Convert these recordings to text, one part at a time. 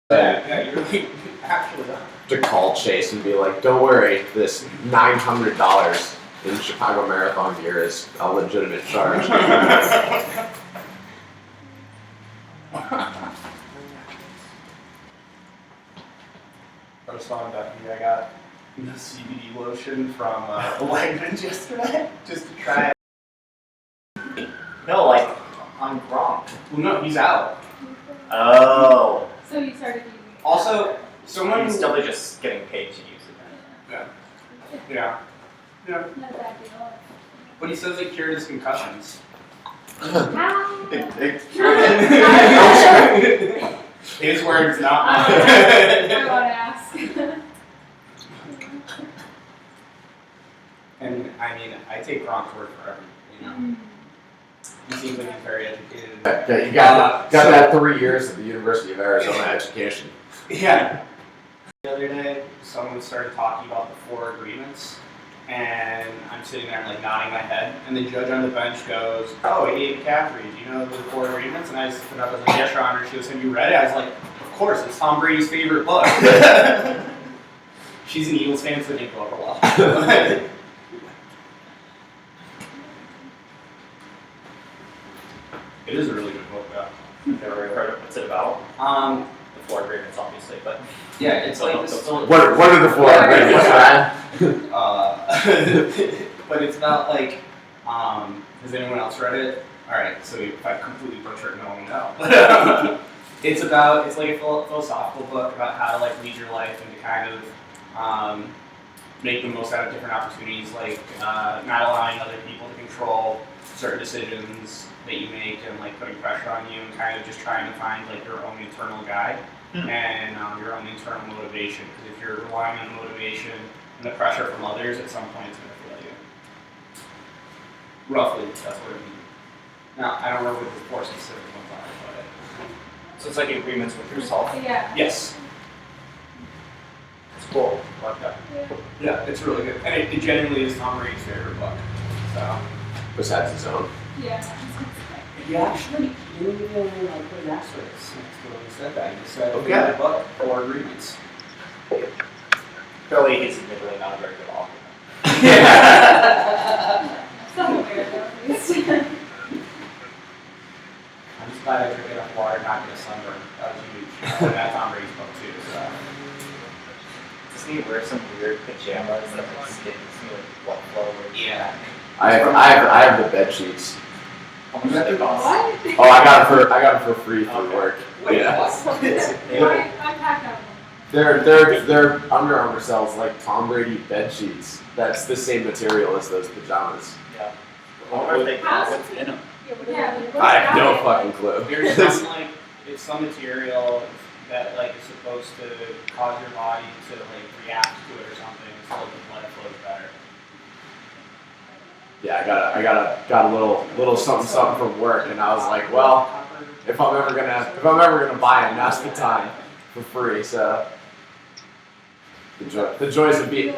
Yeah, you're like, actually not. To call Chase and be like, don't worry, this $900 in Chicago Marathon gear is a legitimate charge. I was telling Bethany I got the CBD lotion from Wegmans yesterday, just to try it. No, like on Gronk. Well, no, he's out. Oh. So you started using it. Also, someone... He's still just getting paid to use it. Yeah. Not a bad deal. But he says it cured his concussions. How? His words, not mine. I want to ask. And I mean, I take Gronk's word for everything, you know. He seems like he's very educated. Yeah, you got that 3 years of the University of Arizona education. Yeah. The other day, someone started talking about the 4 agreements, and I'm sitting there like nodding my head, and the judge on the bench goes, "Oh, Idiot McCaffrey, do you know the 4 agreements?" And I just put up, I was like, "Yes, Your Honor." She goes, "Have you read it?" I was like, "Of course, it's Tom Brady's favorite book." She's an Eagles fan, so it didn't go over well. It is a really good book, though. Never really heard of what's it about. The 4 agreements, obviously, but Yeah, it's like What are the 4 agreements, Ryan? but it's about like, has anyone else read it? Alright, so if I completely butcher it, no one will know. It's like a philosophical book about how to like lead your life and to kind of make the most out of different opportunities, like not allowing other people to control certain decisions that you make and like putting pressure on you and kind of just trying to find like your own internal guide and your own internal motivation. Because if you're relying on motivation and the pressure from others, at some point it's going to fail you. Roughly, that's what it means. Now, I don't remember what the 4 specific ones are, but... so it's like agreements with yourself. Yeah. Yes. It's cool. I like that. Yeah, it's really good. And it genuinely is Tom Brady's favorite book. So... Besides his own. Yeah. Yeah, actually, he didn't even put an asterisk next to when he said that. He said, Okay. favorite book, 4 agreements. Clearly, he's admittedly not a very good author. Some aware though, at least. I'm just glad I took enough water not get a sunburn. That was huge. And that's Tom Brady's book too, so... Doesn't he wear some weird pajamas that like skin like blood flow? Yeah. I have the bed sheets. How much do they cost? What? Oh, I got them for free through work. Wait, Yeah. what? I packed up one. They're Under Armour sells like Tom Brady bed sheets. That's the same material as those pajamas. Yeah. I wonder if they got what's in them. Yeah, but I have no fucking clue. There's some like, it's some material that like is supposed to cause your body to like react to it or something so that the blood flows better. Yeah, I got a little something from work, and I was like, well, if I'm ever gonna buy them, now's the time for free. So the joys of being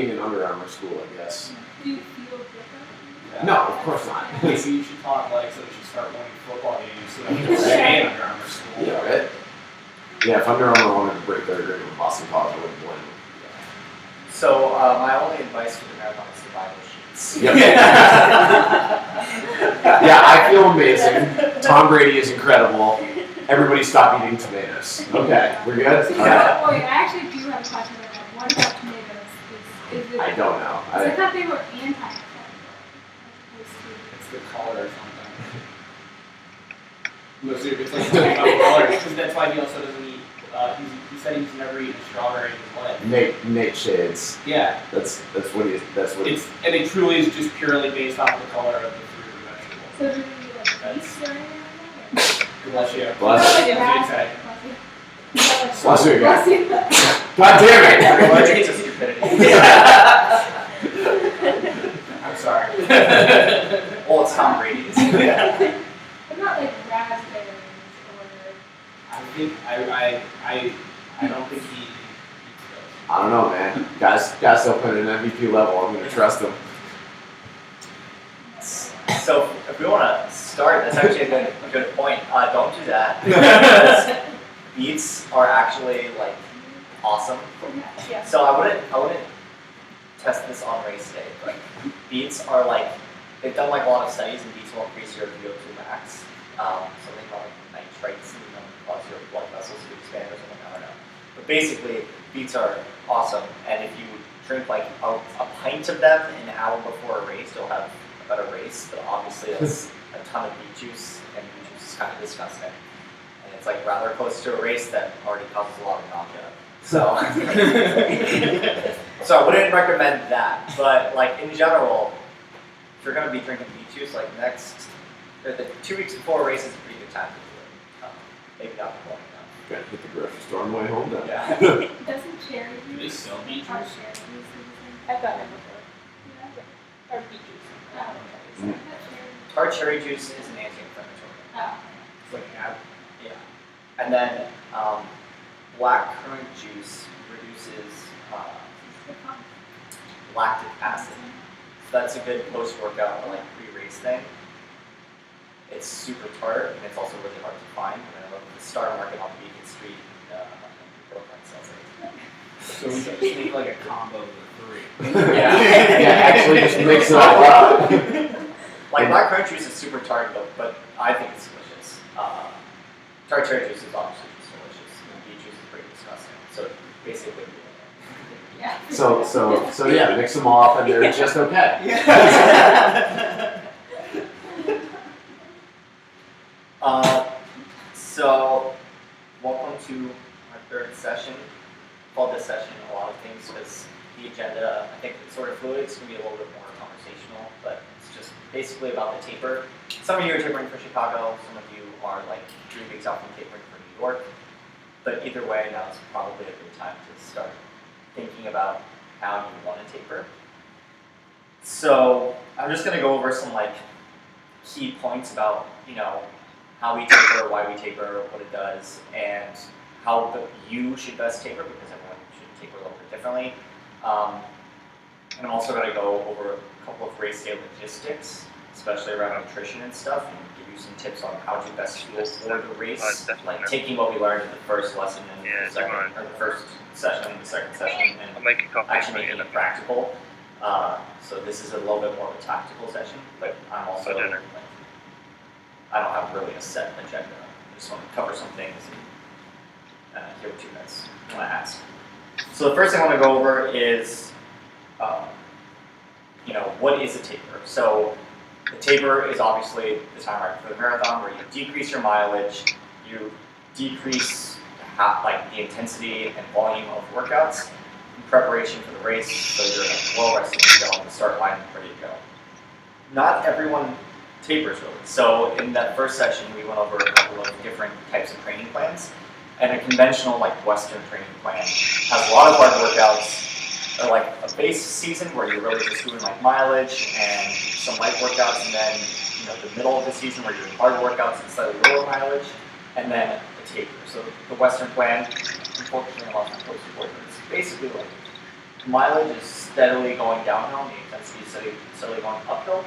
in Under Armour school, I guess. Do you feel different? Yeah. No, of course not. Maybe you should talk like so that you start winning football games so that you can stay in Under Armour school. Yeah, right. Yeah, if Under Armour wanted to break their agreement with Boston College, I wouldn't blame them. So my only advice for the marathon is to buy those sheets. Yep. Yeah, I feel amazing. Tom Brady is incredible. Everybody stop eating tomatoes. Okay, we're good? All right. Wait, I actually do have a question about that. What about tomatoes? Is it... I don't know. I thought they were anti-inflammatory. It's the color or something. No, seriously, it's like something about color. Because that's why he also doesn't eat. He said he's never eaten a strawberry in his life. Nate Shades. Yeah. That's what he. And it truly is just purely based off the color of the fruit or vegetable. So do we need like beets or anything? Bless you. Bless you. Bless you again. Bless you. God damn it! Allergic to stupidity. I'm sorry. Well, it's Tom Brady. What about like raspberries or... I think I don't think he eats those. I don't know, man. Guys still playing an MVP level. I'm gonna trust him. So if we want to start, that's actually a good point. Don't do that. beats are actually like awesome. Yeah. So I wouldn't test this on race day, but beats are like, they've done like a lot of studies, and beats will increase your VO2 max. Something called like nitrites, and cause your blood vessels to expand or something, I don't know. But basically, beets are awesome, and if you drink like a pint of them an hour before a race, you'll have a better race. But obviously, that's a ton of beet juice, and beet juice is kind of disgusting. And it's like rather close to a race that already causes a lot of nausea. So, so I wouldn't recommend that. But like in general, if you're gonna be drinking beet juice, like the 2 weeks before a race is a pretty good time to do it. Maybe not the morning. Gotta hit the grocery store on the way home then. Yeah. Doesn't cherry Do they juice? sell beet Or juice? cherry juice or something? I've gotten it before. Yeah. Or beet juice. Oh, okay. Mm. Tart cherry juice is an anti-inflammatory. Oh. It's like ab. Yeah. And then black currant juice reduces lactic acid. So that's a good post-workout or like pre-race thing. It's super tart, and it's also really hard to find. And I love the Star Market on Beacon Street. Brooklyn sells it. So we should just make like a combo of the 3. Yeah, actually just mix it all up. Like black currant juice is super tart, but I think it's delicious. Tart cherry juice is obviously just delicious. And beet juice is pretty disgusting. So basically, Yeah. So yeah, mix them all up and they're just okay. So welcome to our third session. Called this session a lot of things because the agenda, I think it's sort of fluid. It's going to be a little bit more conversational, but it's just basically about the taper. Some of you are tapering for Chicago. Some of you are like 3 weeks out from tapering for New York. But either way, now is probably a good time to start thinking about how you want to taper. So I'm just going to go over some like key points about, how we taper, why we taper, what it does, and how you should best taper, because everyone should taper a little bit differently. And I'm also going to go over a couple of race day logistics, especially around nutrition and stuff, and give you some tips on how to best fuel for the race, like taking what we learned in the first lesson and the second, or the first session and the second session, and I'll make a copy. actually making it practical. So this is a little bit more of a tactical session, but I'm also For dinner. I don't have really a set agenda. I just want to cover some things and hear what you guys want to ask. So the first thing I want to go over is, what is a taper? So the taper is obviously the time right for the marathon, where you decrease your mileage, you decrease the intensity and volume of workouts in preparation for the race, so you're well rested to go on the start line and ready to go. Not everyone tapers really. So in that first session, we went over a couple of different types of training plans, and a conventional Western training plan has a lot of hard workouts, or a base season where you're really just doing mileage and some light workouts, and then the middle of the season where you're doing hard workouts and slightly lower mileage, and then a taper. So the Western plan, unfortunately, a lot of my folks report that it's basically mileage is steadily going downhill, and the intensity is steadily going uphill.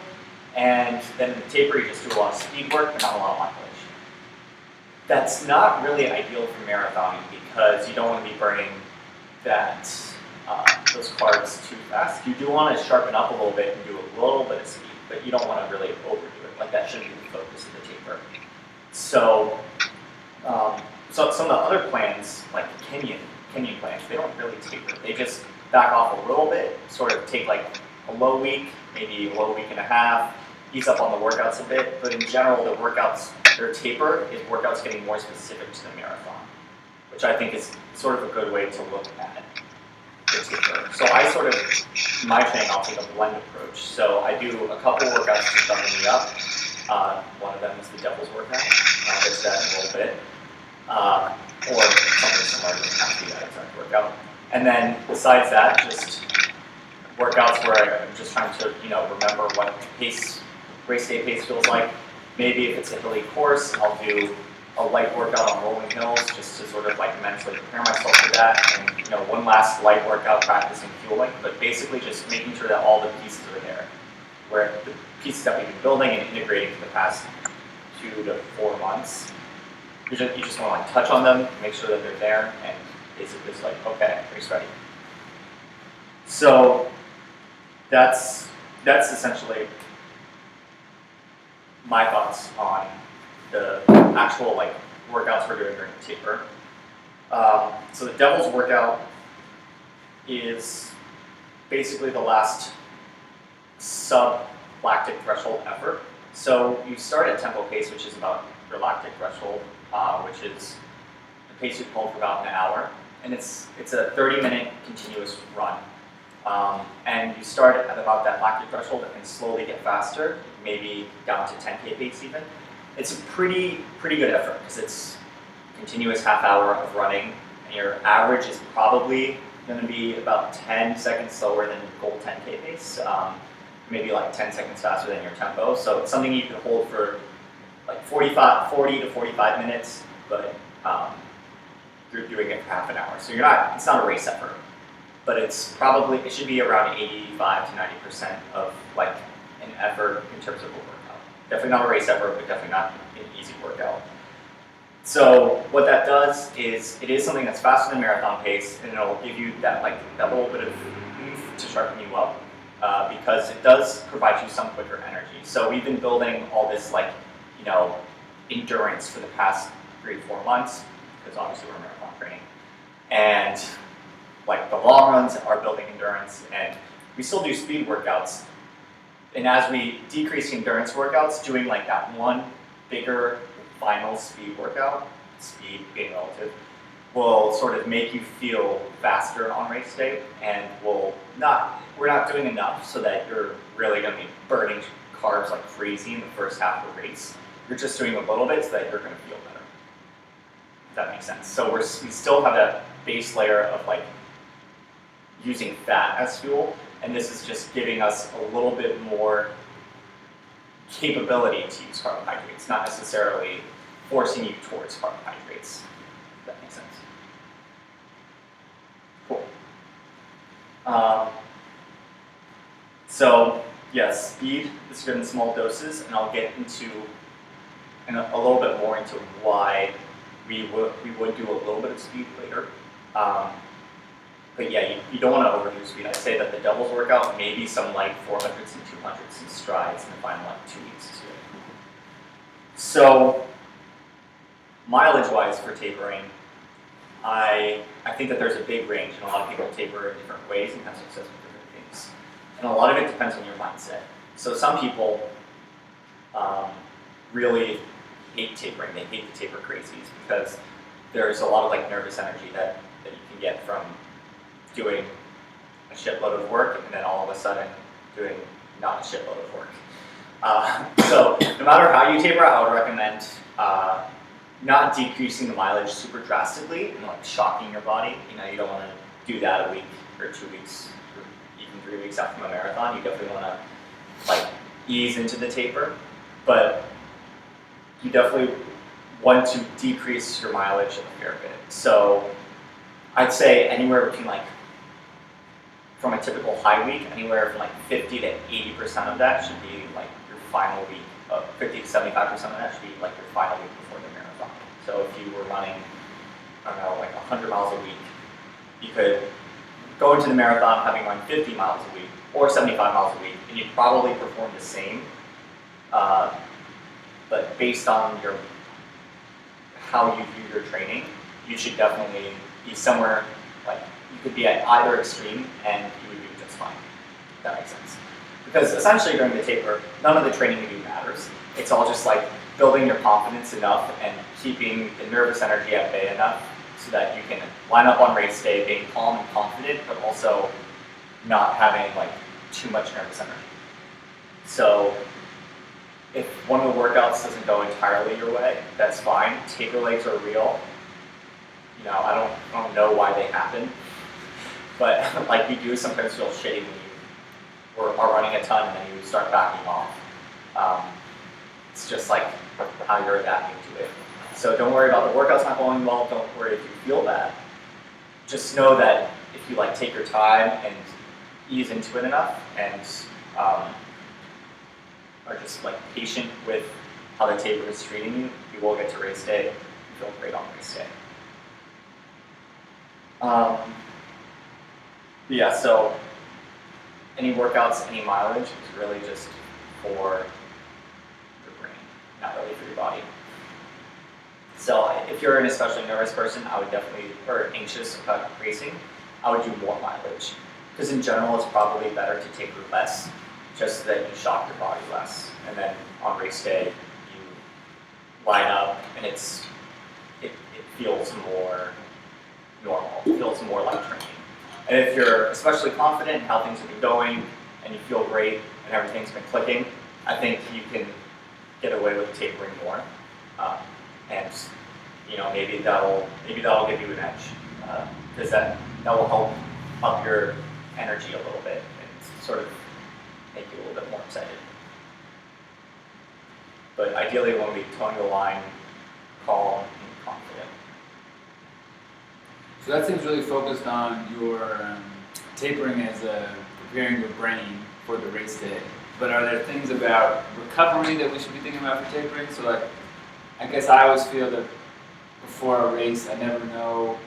And then in the taper, you just do a lot of speed work, but not a lot of mileage. That's not really ideal for marathoning because you don't want to be burning those carbs too fast. You do want to sharpen up a little bit and do a little bit of speed, but you don't want to really overdo it. That shouldn't be the focus of the taper. So, some of the other plans, like Kenyan plans, they don't really taper. They just back off a little bit, sort of take a low week, maybe a low week and a half, ease up on the workouts a bit, but in general, their taper is workouts getting more specific to the marathon, which I think is sort of a good way to look at the taper. So my training, I'll take a blend approach. So I do a couple workouts to sharpen me up. One of them is the devil's workout. I'll get to that in a little bit. Or something similar, doesn't have to be that exact workout. And then besides that, just workouts where I'm just trying to, remember what race day pace feels like. Maybe if it's a hilly course, I'll do a light workout on rolling hills just to sort of mentally prepare myself for that. And one last light workout practicing fueling, but basically just making sure that all the pieces are there. Where the pieces that we've been building and integrating for the past 2 to 4 months You just want to like touch on them, make sure that they're there, and basically it's like, okay, race ready. So that's essentially my thoughts on the actual like workouts we're doing during the taper. So the devil's workout is basically the last sub-lactic threshold effort. So you start at tempo pace, which is about your lactic threshold, which is the pace you hold for about an hour, and it's a 30-minute continuous run. And you start at about that lactic threshold and slowly get faster, maybe down to 10K pace even. It's a pretty good effort because it's continuous half hour of running, and your average is probably going to be about 10 seconds slower than goal 10K pace, maybe like 10 seconds faster than your tempo. So it's something you can hold for like 40 to 45 minutes, but you're doing it for half an hour. So it's not a race effort, but it should be around 85 to 90% of like an effort in terms of a workout. Definitely not a race effort, but definitely not an easy workout. So what that does is it is something that's faster than marathon pace, and it'll give you that little bit of oomph to sharpen you up, because it does provide you some quicker energy. So we've been building all this endurance for the past 3 to 4 months, because obviously we're marathon training, and like the long runs are building endurance, and we still do speed workouts. And as we decrease the endurance workouts, doing like that one bigger final speed workout, speed being relative, will sort of make you feel faster on race day, and we're not doing enough so that you're really going to be burning carbs like crazy in the first half of the race. You're just doing a little bit so that you're going to feel better. If that makes sense. So we still have that base layer of like using fat as fuel, and this is just giving us a little bit more capability to use carbohydrates, not necessarily forcing you towards carbohydrates. If that makes sense. Cool. So yes, speed is good in small doses, and I'll get into a little bit more into why we would do a little bit of speed later. But yeah, you don't want to overdo speed. I'd say that the doubles workout, maybe some like 400s and 200s and strides in the final 2 weeks is good. So mileage-wise for tapering, I think that there's a big range, and a lot of people taper in different ways and have success with different things. And a lot of it depends on your mindset. So some people really hate tapering. They hate the taper crazies because there's a lot of like nervous energy that you can get from doing a shitload of work and then all of a sudden doing not a shitload of work. So no matter how you taper, I would recommend not decreasing the mileage super drastically and like shocking your body. You don't want to do that a week or 2 weeks or even 3 weeks after a marathon. You definitely want to like ease into the taper, but you definitely want to decrease your mileage a fair bit. So I'd say anywhere between like, from a typical high week, anywhere from like 50 to 80% of that should be like your final week. 50 to 75% of that should be like your final week before the marathon. So if you were running, I don't know, like 100 miles a week, you could go into the marathon having run 50 miles a week or 75 miles a week, and you'd probably perform the same. But based on how you view your training, you should definitely be somewhere, like you could be at either extreme and you would do just fine, if that makes sense. Because essentially during the taper, none of the training you do matters. It's all just like building your confidence enough and keeping the nervous energy at bay enough so that you can line up on race day being calm and confident, but also not having like too much nervous energy. So if one of the workouts doesn't go entirely your way, that's fine. Taper legs are real. I don't know why they happen, but like you do sometimes feel shitty when you are running a ton and then you start backing off. It's just like how you're adapting to it. So don't worry about the workouts not going well. Don't worry if you feel bad. Just know that if you like take your time and ease into it enough and are just like patient with how the taper is treating you, you will get to race day feel great on race day. Yeah, so any workouts, any mileage is really just for your brain, not really for your body. So if you're an especially nervous person, I would definitely, or anxious about racing, I would do more mileage. Because in general, it's probably better to taper less, just so that you shock your body less. And then on race day, you line up, and it feels more normal. It feels more like training. And if you're especially confident in how things have been going, and you feel great, and everything's been clicking, I think you can get away with tapering more. And maybe that'll give you an edge, because that will help up your energy a little bit and sort of make you a little bit more excited. But ideally, we want to be towing the line, calm and confident. So that seems really focused on your tapering as preparing your brain for the race day. But are there things about recovery that we should be thinking about for tapering? So like, I guess I always feel that before a race, I never know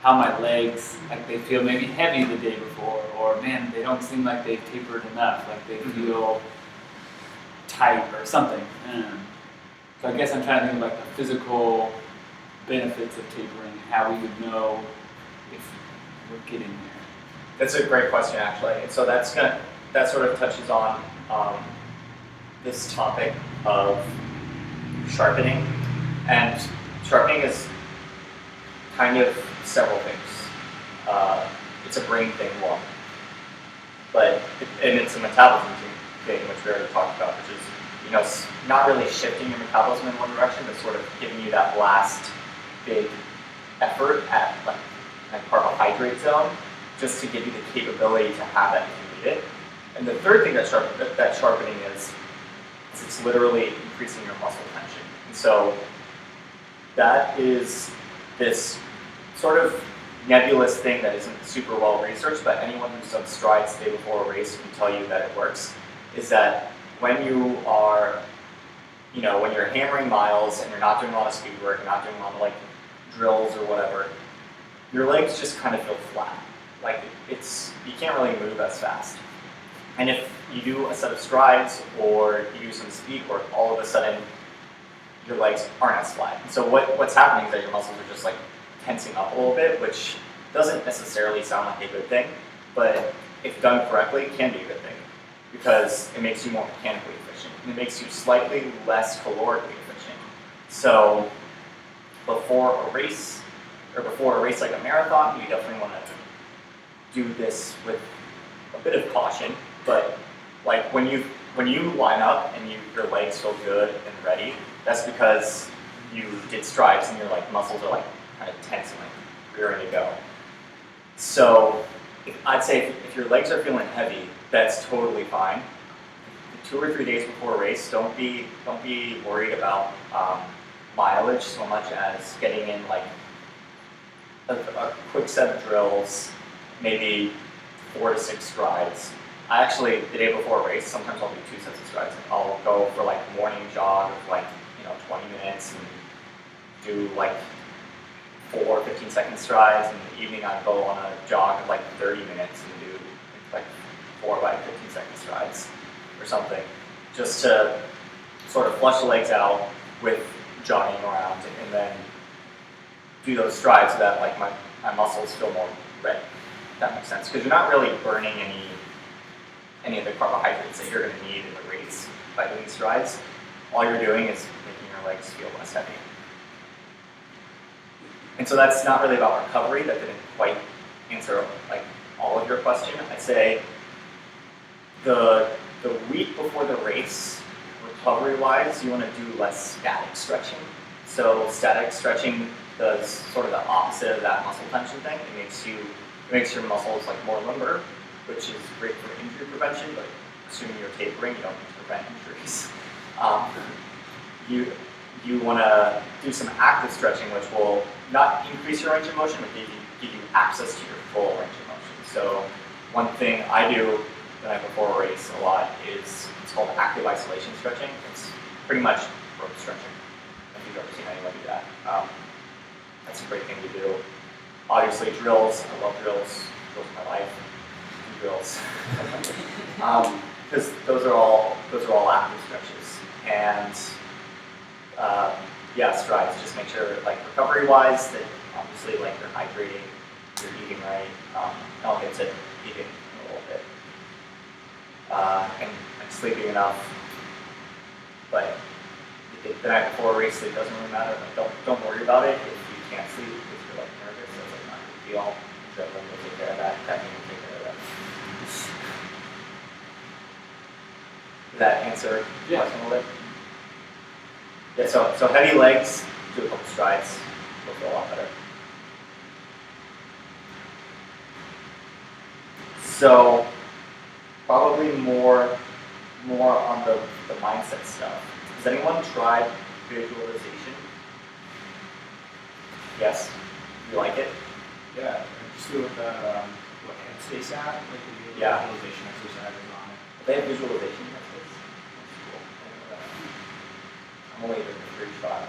how my legs, like they feel maybe heavy the day before, or man, they don't seem like they've tapered enough, like they feel tight or something. So I guess I'm trying to think of like the physical benefits of tapering, how we would know if we're getting there. That's a great question, actually. And so that sort of touches on this topic of sharpening. And sharpening is kind of several things. It's a brain thing, one. And it's a metabolism thing, which we already talked about, which is, not really shifting your metabolism in one direction, but sort of giving you that last big effort at like carbohydrate zone, just to give you the capability to have that if you need it. And the third thing that sharpening is it's literally increasing your muscle tension. And so that is this sort of nebulous thing that isn't super well researched, but anyone who's done strides the day before a race can tell you that it works, is that when you are, when you're hammering miles and you're not doing a lot of speed work, you're not doing a lot of like drills or whatever, your legs just kind of feel flat. Like you can't really move as fast. And if you do a set of strides or you do some speed work, all of a sudden your legs aren't as flat. And so what's happening is that your muscles are just like tensing up a little bit, which doesn't necessarily sound like a good thing, but if done correctly, it can be a good thing because it makes you more mechanically efficient and it makes you slightly less calorically efficient. So before a race like a marathon, you definitely want to do this with a bit of caution, but like when you line up and your legs feel good and ready, that's because you did strides and your like muscles are like kind of tense and like rearing to go. So I'd say if your legs are feeling heavy, that's totally fine. 2 or 3 days before a race, don't be worried about mileage so much as getting in like a quick set of drills, maybe 4 to 6 strides. I actually, the day before a race, sometimes I'll do 2 sets of strides. I'll go for like a morning jog of like 20 minutes and do like 4 15-second strides, and in the evening I go on a jog of like 30 minutes and do like 4 by 15-second strides or something, just to sort of flush the legs out with jogging around, and then do those strides so that like my muscles feel more ready. If that makes sense, because you're not really burning any of the carbohydrates that you're going to need in the race by doing strides. All you're doing is making your legs feel less heavy. And so that's not really about recovery. That didn't quite answer like all of your question. I'd say the week before the race, recovery-wise, you want to do less static stretching. So static stretching does sort of the opposite of that muscle tension thing. It makes your muscles like more limber, which is great for injury prevention, but assuming you're tapering, you don't need to prevent injuries. You want to do some active stretching, which will not increase your range of motion, but give you access to your full range of motion. So one thing I do the night before a race a lot is it's called active isolation stretching. It's pretty much rope stretching, if you've ever seen anyone do that. That's a great thing to do. Obviously drills, I love drills. Drills are my life. Drills. Because those are all active stretches. And yeah, strides. Just make sure, like recovery-wise, that obviously like you're hydrating, you're eating right. I'll get to eating in a little bit, and sleeping enough. But the night before a race, sleep doesn't really matter. Like, don't worry about it if you can't sleep because you're like nervous. That's like not a big deal. Adrenaline will take care of that. Caffeine will take care of that. Does that answer the question a little bit? Yeah, so heavy legs, do a couple strides, will feel a lot better. So probably more on the mindset stuff. Has anyone tried visualization? Yes? You like it? Yeah, just do it with the what Headspace app, like the Yeah. visualization exercises on it. They have visualization methods. That's cool. I'm only doing the free trial.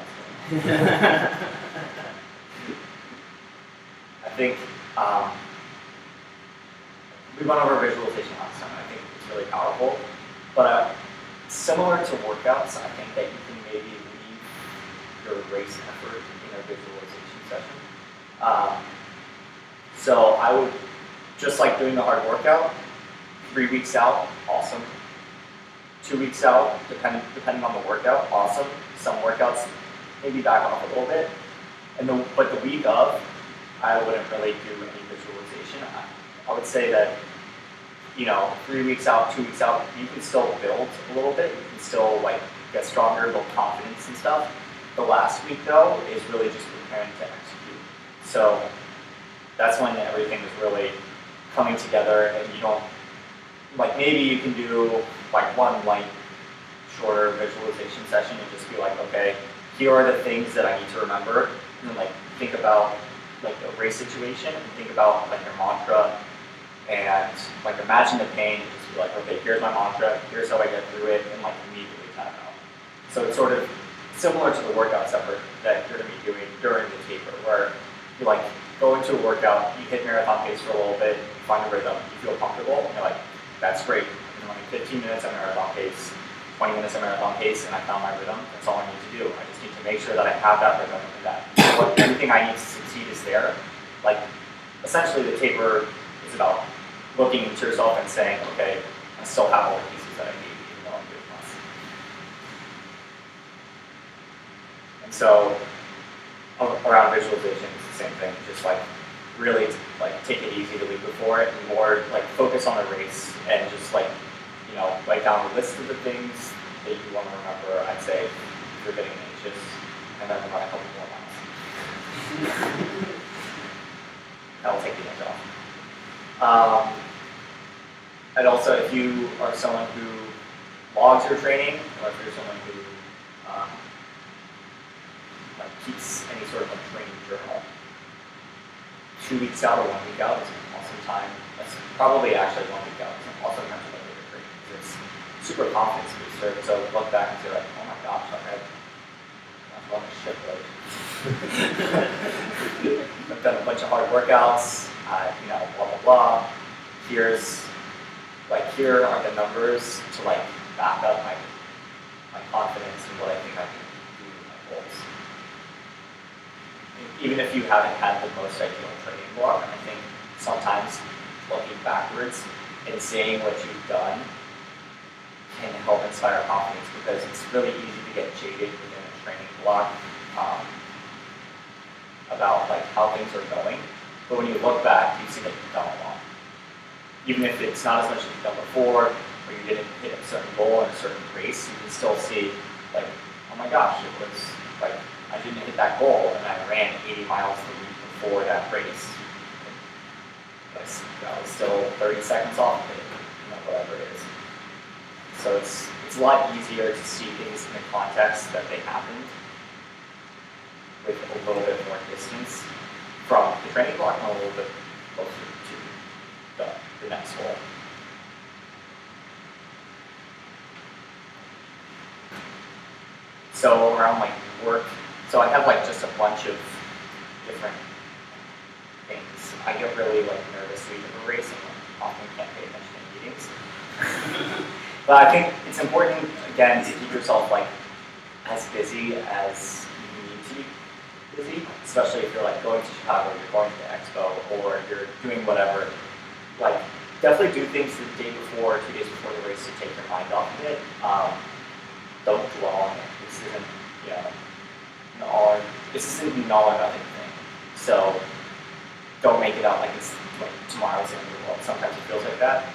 I think we went over visualization last time. I think it's really powerful. But similar to workouts, I think that you can maybe leave your race effort in a visualization session. So I would, just like doing the hard workout, 3 weeks out, awesome. 2 weeks out, depending on the workout, awesome. Some workouts maybe back off a little bit. But the week of, I wouldn't really do any visualization. I would say that, 3 weeks out, 2 weeks out, you can still build a little bit. You can still like get stronger, build confidence and stuff. The last week though is really just preparing to execute. So that's when everything is really coming together, and you don't, like maybe you can do like one light, shorter visualization session and just be like, okay, here are the things that I need to remember, and then like think about like the race situation and think about like your mantra and like imagine the pain and just be like, okay, here's my mantra, here's how I get through it, and like immediately tap out. So it's sort of similar to the workouts effort that you're gonna be doing during the taper, where you like go into a workout, you hit marathon pace for a little bit, you find a rhythm, you feel comfortable, and you're like, that's great. I'm running 15 minutes at marathon pace, 20 minutes at marathon pace, and I found my rhythm. That's all I need to do. I just need to make sure that I have that rhythm and that everything I need to succeed is there. Like, essentially the taper is about looking into yourself and saying, okay, I still have all the pieces that I need, even though I'm doing less. And so, around visualization, it's the same thing. Just like really like take it easy the week before it, and more like focus on the race and just like write down a list of the things that you want to remember. I'd say if you're getting anxious, and then run a couple more miles. That'll take the edge off. And also, if you are someone who logs your training, or if you're someone who like keeps any sort of a training journal, 2 weeks out or 1 week out is an awesome time. That's probably actually 1 week out. It's also time to look at your training because it's super confidence booster. So look back and say like, oh my gosh, like I've run a shitload. I've done a bunch of hard workouts. Blah blah blah. Here are the numbers to like back up my confidence and what I think I can do with my goals. Even if you haven't had the most ideal training block, I think sometimes looking backwards and seeing what you've done can help inspire confidence, because it's really easy to get jaded within a training block about like how things are going. But when you look back, you see that you've done a lot. Even if it's not as much as you've done before, or you didn't hit a certain goal in a certain race, you can still see like, oh my gosh, it was like I didn't hit that goal and I ran 80 miles the week before that race. But I was still 30 seconds off of it, whatever it is. So it's a lot easier to see things in the context that they happened with a little bit more distance from the training block and a little bit closer to the next goal. So around like work, so I have like just a bunch of different things. I get really like nervous leading a race and often can't pay attention in meetings. But I think it's important again to keep yourself like as busy as you need to be busy, especially if you're like going to Chicago, you're going to the expo, or you're doing whatever. Like definitely do things the day before, 2 days before the race to take your mind off of it. Don't dwell on it. This isn't, this isn't an all or nothing thing. So don't make it out like it's like tomorrow's the end of the world. Sometimes it feels like that.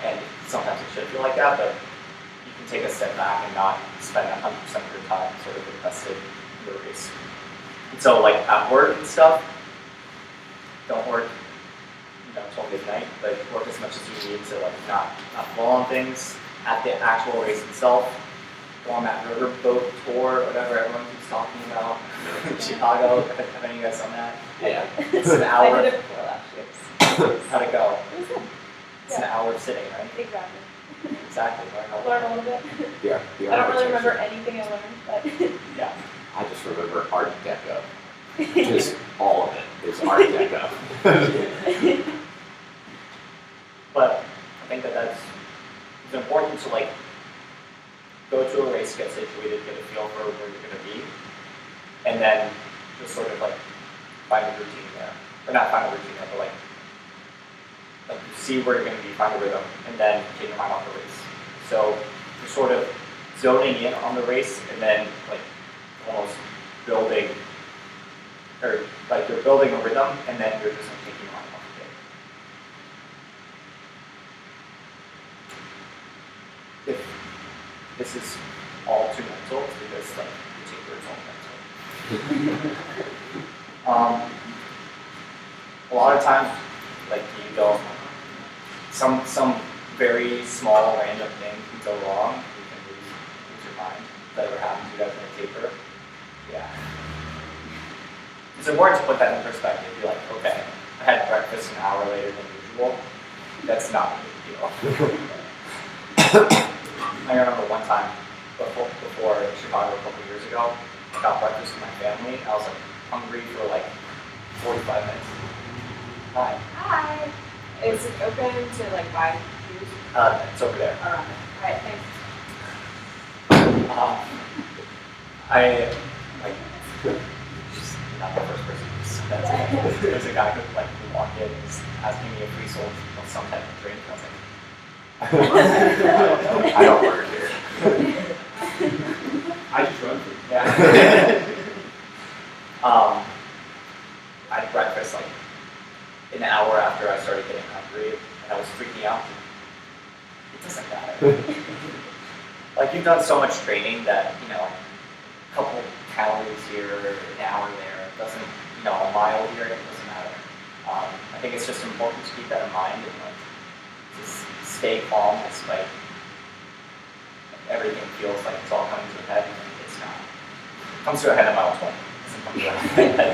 And sometimes it should feel like that, but you can take a step back and not spend 100% of your time sort of invested in the race. And so like at work and stuff, don't work until midnight, but work as much as you need to like not dwell on things. At the actual race itself, go on that riverboat tour, whatever everyone keeps talking about in Chicago. Have any of you guys done that? Yeah. It's an I hour. did it before last year. How'd it go? It was good. It's an hour of sitting, right? Exactly. Exactly. Learn a little bit. Yeah. I don't really remember anything I learned, but Yeah. I just remember Art Deco. Just all of it is Art Deco. But I think it's important to like go to a race, get situated, get a feel for where you're going to be, and then just sort of like find a routine there, or not find a routine there, but like see where you're going to be, find a rhythm, and then take your mind off the race. So you're sort of zoning in on the race, and then like almost building, or like you're building a rhythm, and then you're just like taking your mind off of it. If this is all too mental, it's because like the taper is all mental. A lot of times, like you go, some very small random thing can go wrong. You can lose your mind. If that ever happened to you guys in a taper, yeah. It's important to put that in perspective. Be like, okay, I had breakfast an hour later than usual. That's not a big deal. I remember one time before Chicago a couple years ago, I got breakfast with my family. I was like hungry for like 45 minutes. Hi. hi. Is it open to like buy food It's over there. around it? Alright, thanks. I like just not the first person who said that to me. There's a guy who like walked in and was asking me if we sold some type of drink. I was like, I don't work here. I just run food. yeah. I had breakfast like an hour after I started getting hungry, and I was freaking out. It doesn't matter. Like you've done so much training that a couple calories here, an hour there, doesn't a mile here, it doesn't matter. I think it's just important to keep that in mind and like just stay calm despite everything feels like it's all coming to a head, and it's not. It comes to a head at mile 20. It doesn't come to a head.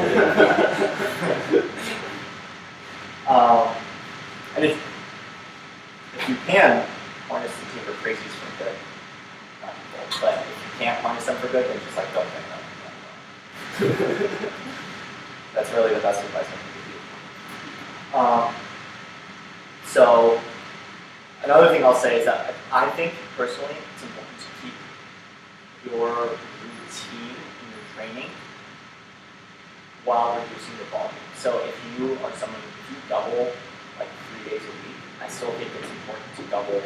And if you can harness the team for crazies for good, not people, but if you can't harness them for good, then just like don't think them. That's really the best advice I can give you. So another thing I'll say is that I think personally it's important to keep your routine in your training while reducing the volume. So if you are someone who double like 3 days a week, I still think it's important to double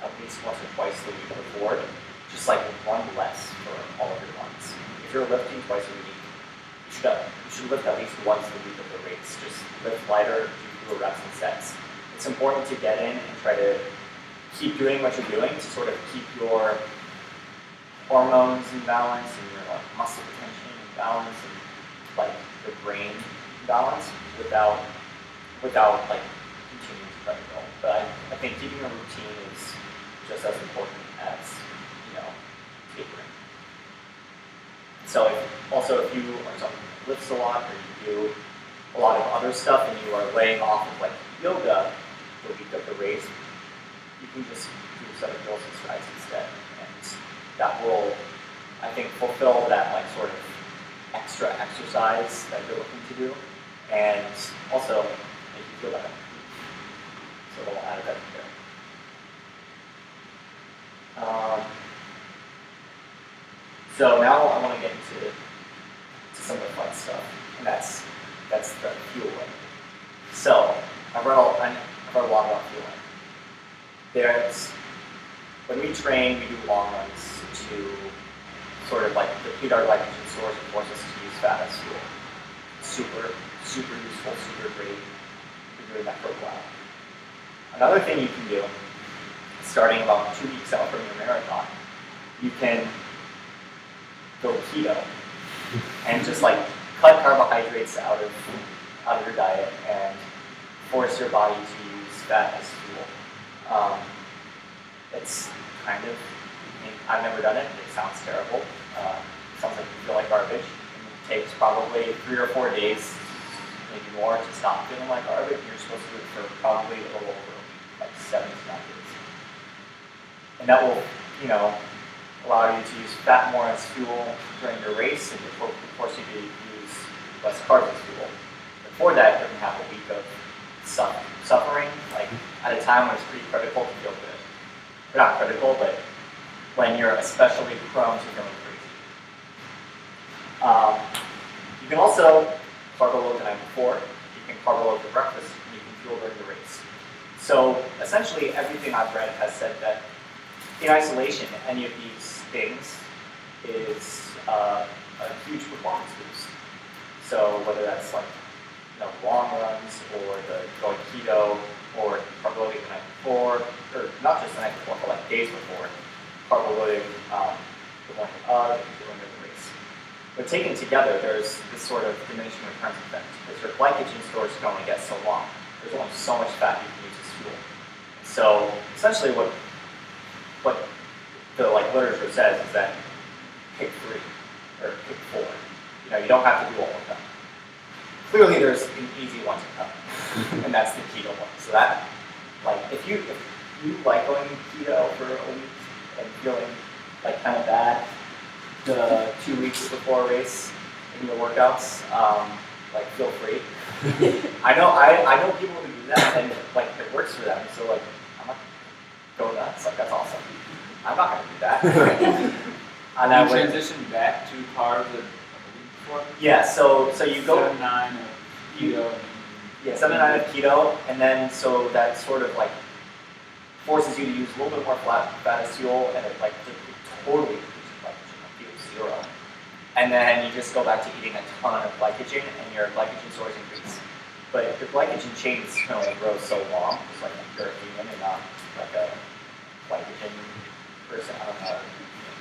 at least once or twice the week before, just like one less for all of your runs. If you're lifting twice a week, you should lift at least once the week of the race. Just lift lighter, do fewer reps and sets. It's important to get in and try to keep doing what you're doing to sort of keep your hormones in balance and your like muscle retention in balance and like your brain in balance without like continuing to try to go. But I think keeping a routine is just as important as tapering. So if you are someone who lifts a lot or you do a lot of other stuff and you are laying off of like yoga the week of the race, you can just do a set of drills and strides instead, and that will, I think, fulfill that like sort of extra exercise that you're looking to do, and also make you feel better. So we'll add that here. So now I want to get into some of the fun stuff, and that's the fueling. So I've read a lot about fueling. When we train, we do long runs to sort of like deplete our glycogen stores and force us to use fat as fuel. Super useful, super great. You've been doing that for a while. Another thing you can do, starting about 2 weeks out from your marathon, you can go keto and just like cut carbohydrates out of your diet and force your body to use fat as fuel. It's kind of, I've never done it. It sounds terrible. It sounds like you feel like garbage. It takes probably 3 or 4 days, maybe more, to stop feeling like garbage. You're supposed to do it for probably a little over like 7 to 9 days. And that will, allow you to use fat more as fuel during your race, and force you to use less carbs as fuel. Before that, you're going to have a week of suffering, like at a time when it's pretty critical to feel good. Or not critical, but when you're especially prone to feeling crazy. You can also carb load the night before. You can carb load for breakfast, and you can fuel during the race. So essentially, everything I've read has said that in isolation, any of these things is a huge performance boost. So whether that's like long runs, or the going keto, or carb loading the night before, or not just the night before, but like days before, carb loading the morning of, and during the race. But taken together, there's this sort of diminishing returns effect, because your glycogen stores can only get so long. There's only so much fat you can use as fuel. So essentially, what the literature says is that pick 3 or pick 4. You don't have to do all of them. Clearly, there's an easy one to cut, and that's the keto one. So that, if you like going keto for a week and feeling like kind of bad the 2 weeks before a race in your workouts, feel free. I know people who do that, and it works for them. So I'm not going nuts. That's awesome. I'm not going to do that. And you transition back to carbs a week before? Yeah, so you go 7-9 of keto. Yeah, 7-9 of keto, and then so that sort of forces you to use a little bit more fat as fuel, and it totally reduces glycogen, 0. And then you just go back to eating a ton of glycogen, and your glycogen stores increase. But your glycogen chains can only grow so long, just you're a human and not a glycogen person. I don't know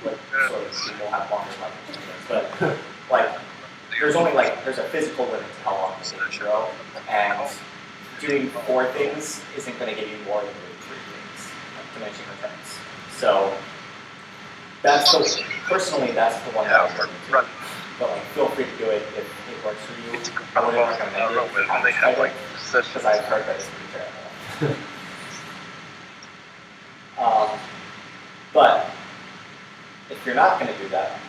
what sort of people have longer glycogen chains, but there's a physical limit to how long they can grow, and doing 4 things isn't going to give you more than doing 3 things, diminishing returns. So personally that's the one that I'm going to do. But feel free to do it if it works for you. I wouldn't recommend it if you haven't tried it, because I've heard that it's pretty terrible. But if you're not going to do that,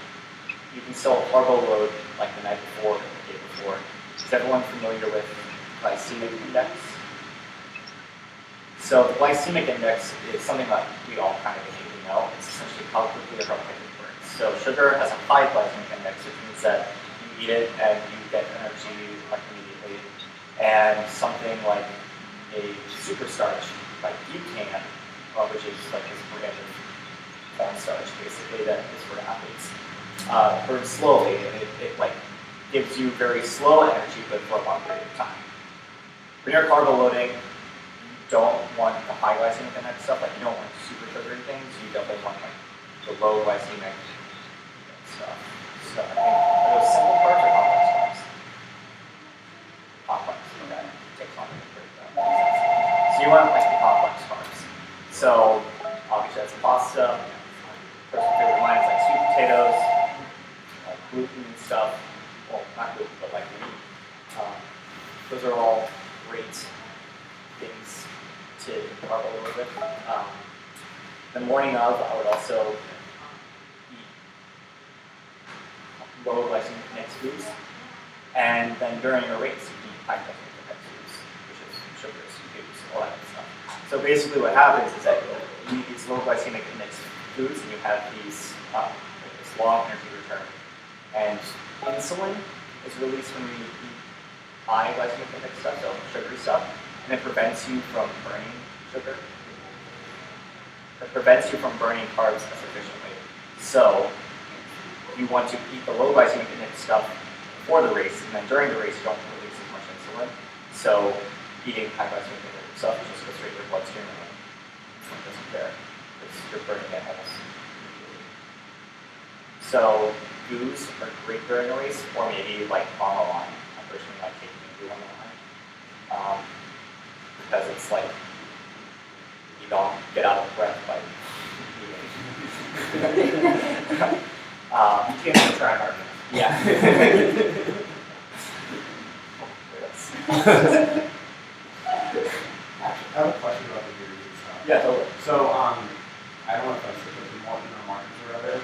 you can still carb load the night before or the day before. Is everyone familiar with glycemic index? So the glycemic index is something that we all kind of innately know. It's essentially how quickly the carbohydrate burns. So sugar has a high glycemic index, which means that you eat it and you get energy immediately. And something like a superstarch, like bucan, which is this brand of cornstarch, basically, that is for athletes, burns slowly, and it gives you very slow energy, but for a long period of time. When you're carb loading, you don't want the high glycemic index stuff. You don't want super sugary things. You definitely want the low glycemic stuff. So I think are those simple carbs or complex carbs? Complex. Okay. Takes longer to break down. So you want the complex carbs. So obviously that's pasta. Personal favorite of mine is sweet potatoes, gluten and stuff. Well, not gluten, but wheat. Those are all great things to carb load with. The morning of, I would also eat low glycemic index foods, and then during a race you can eat high glycemic index foods, which is sugars, foods, all that good stuff. So basically what happens is that you eat these low glycemic index foods and you have these this long energy return. And insulin is released when we eat high glycemic index stuff, so sugary stuff, and it prevents you from burning sugar. It prevents you from burning carbs as efficiently. So you want to eat the low glycemic index stuff before the race, and then during the race you don't release as much insulin. So eating high glycemic index stuff just goes straight to your bloodstream and insulin doesn't care because you're burning it almost. So goos are great during a race, or maybe like on the line. I personally like taking a goo on the line because it's like you don't get out of breath by eating. You can't even try hard enough. Yeah. I have a question about the beers and stuff. Yeah, totally. So, I don't know if that's the Morton or Marcus or whatever.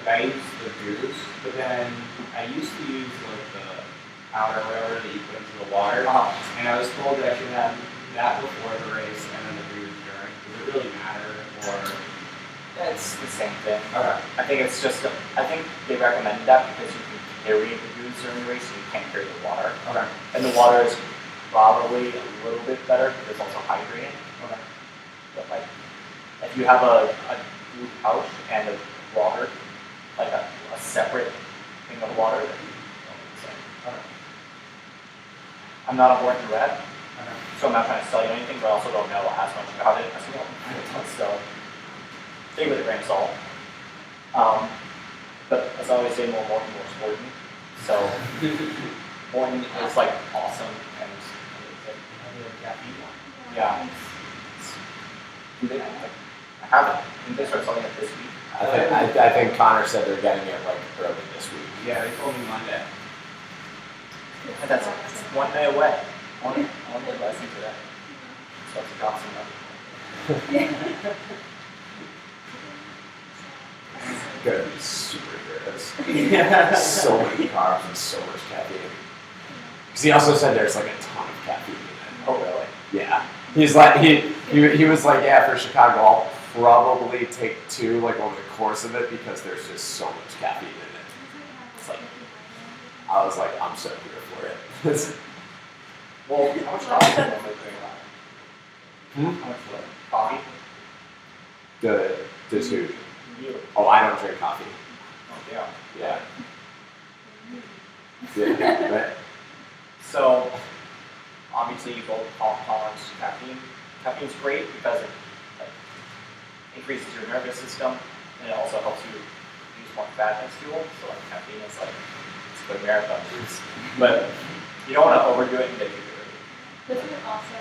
Like I use the beers, but then I used to use like the powder or whatever that you put into the water. And I was told that I should have that before the race and then the beers during. Does it really matter, or? It's the same thing. Okay. I think it's just, I think they recommended that because you can carry the goos during the race and you can't carry the water. Okay. And the water is probably a little bit better because it's also hydrating. Okay. But like, if you have a goo pouch and a water, like a separate thing of water, then you don't need the same. Okay. I'm not a Morton rep, Okay. so I'm not trying to sell you anything, but I also don't know as much about it as you know. So take it with a grain of salt. But as I always say, more Morton, more Morton. So Morton is like awesome and yeah. Do they? I haven't. Didn't they start selling it this week? I think Connor said they're getting it like early this week. Yeah, they told me Monday. And that's 1 day away. I want to listen to that. So it's awesome. Gonna be super good. Yeah. So many carbs and so much caffeine. Because he also said there's like a ton of caffeine in it. Oh really? Yeah. He's like he was like, yeah, for Chicago I'll probably take 2 like over the course of it because there's just so much caffeine in it. It's like I was like, I'm so here for it. Well, how much coffee do you normally drink about? How much coffee? The 2. You. Oh, I don't drink coffee. Oh yeah. Yeah. Right. So obviously you both tolerance to caffeine. Caffeine's great because it like, increases your nervous system and it also helps you use more fat as fuel. So like caffeine is like it's good marathon juice. But you don't want to overdo it and get too dirty. Doesn't it also,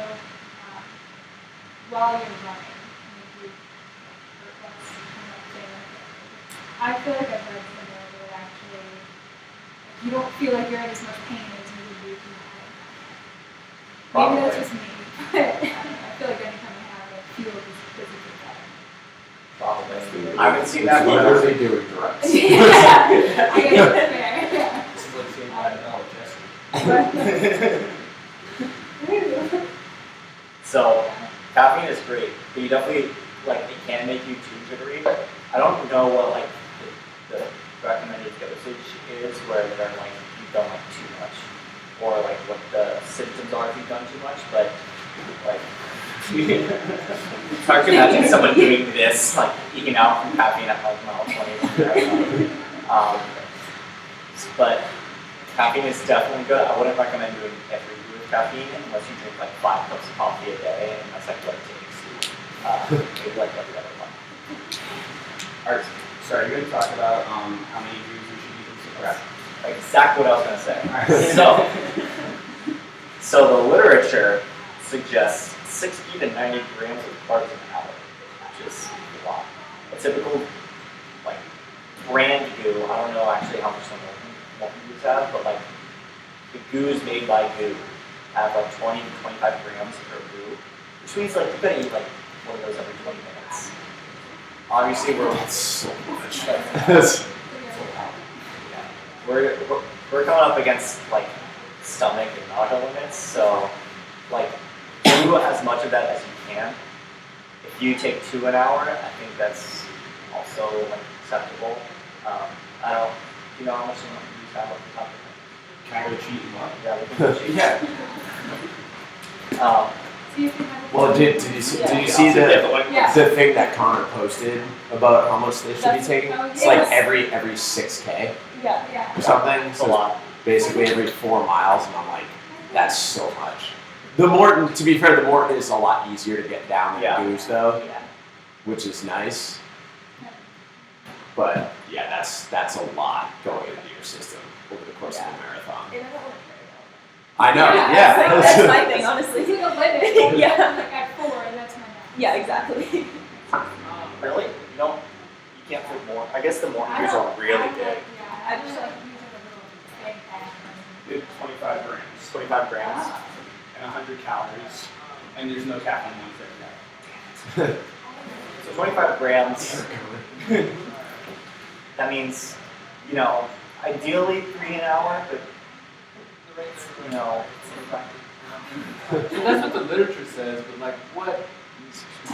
while you're running, make you hurt less kind of thing? I feel like I've read somewhere that actually, you don't feel like you're in as much pain as you would be if you had it. Maybe that's just me, but I feel like anytime I have it, I feel just physically better. Probably. I would see that one. Literally doing drugs. Yeah, I guess that's fair. This is like saying $5 Jesse. So caffeine is great, but you definitely like it can make you too jittery. I don't know what like the recommended dosage is where they're like you've done like too much, or like what the symptoms are if you've done too much. But like it's hard to imagine someone doing this, like eking out from caffeine at like mile 20. But caffeine is definitely good. I wouldn't recommend doing every brew of caffeine unless you drink like 5 cups of coffee a day, and that's like what it takes. Maybe like every other one. Alright, sorry, you're going to talk about how many brews we should be consuming. Like exactly what I was gonna say. Alright. So the literature suggests 60 to 90 grams of carbs an hour, which is a lot. A typical like brand goo, I don't know actually how much some Morton goos have, but like the goos made by goo have like 20 to 25 grams per goo, which means like you gotta eat like one of those every 20 minutes. Obviously we're That's so much. we're coming up against like stomach and nausea limits, so like do as much of that as you can. If you take 2 an hour, I think that's also like acceptable. I don't, you know how much you have off the top of Can I go cheat and what? your head? Yeah, we can go cheat. Yeah. See if you have a Well, did you see Yeah. the thing that Connor posted about how much they should be That's- taking? oh, It's yeah. like every 6K Yeah. Yeah. or something. It's a So lot. basically every 4 miles, and I'm like, that's so much. The Morton, to be fair, the Morton is a lot easier to get down than Yeah. Goose though, Yeah. which is nice. But yeah, that's a lot going into your system over the course of a marathon. And I don't want to carry I know, Yeah, yeah. It's like, that's my thing, It's honestly. like a limit. Yeah. Like at 4, and that's my max. Yeah, exactly. Really? You can't fit more. I guess the more I ears don't- are really I big. like- Yeah, I just like using a little big bag. It's 25 grams 25 grams. and 100 calories, and there's no caffeine in it. So 25 grams. That means, ideally 3 an hour, but So that's what the literature says, but like what?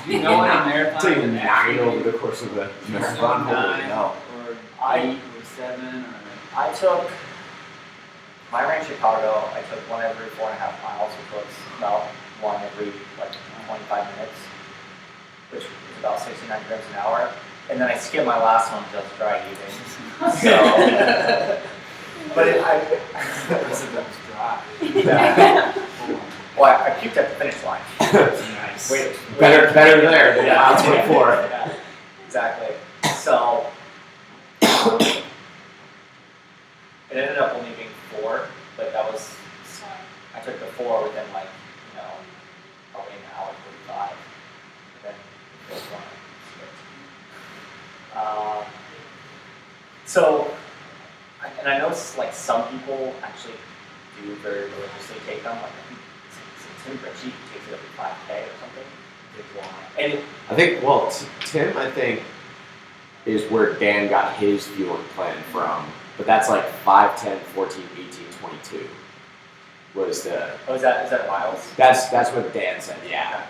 Do you know what a marathon Take is 9 over the course of a marathon. Holy 9 hell. or I- 8 or 7 or I took, when I ran Chicago, I took one every 4.5 miles, which was about one every 25 minutes, which is about 69 grams an hour. And then I skipped my last one just dry eating. So, but this is dry. yeah. Well, I peaked at the finish line. Nice. Wait, Better there than Yeah. mile 24. Yeah, exactly. So, it ended up only being 4, but that was, I took the 4 within probably an hour 45. And then it was one. And I noticed some people actually do very religiously take them. Like I think Tim Ritchie takes it every 5K or something. Takes long. And I think, well, Tim, I think, is where Dan got his fueling plan from. But that's like 5, 10, 14, 18, 22 was the, is that miles? that's what Dan said, yeah.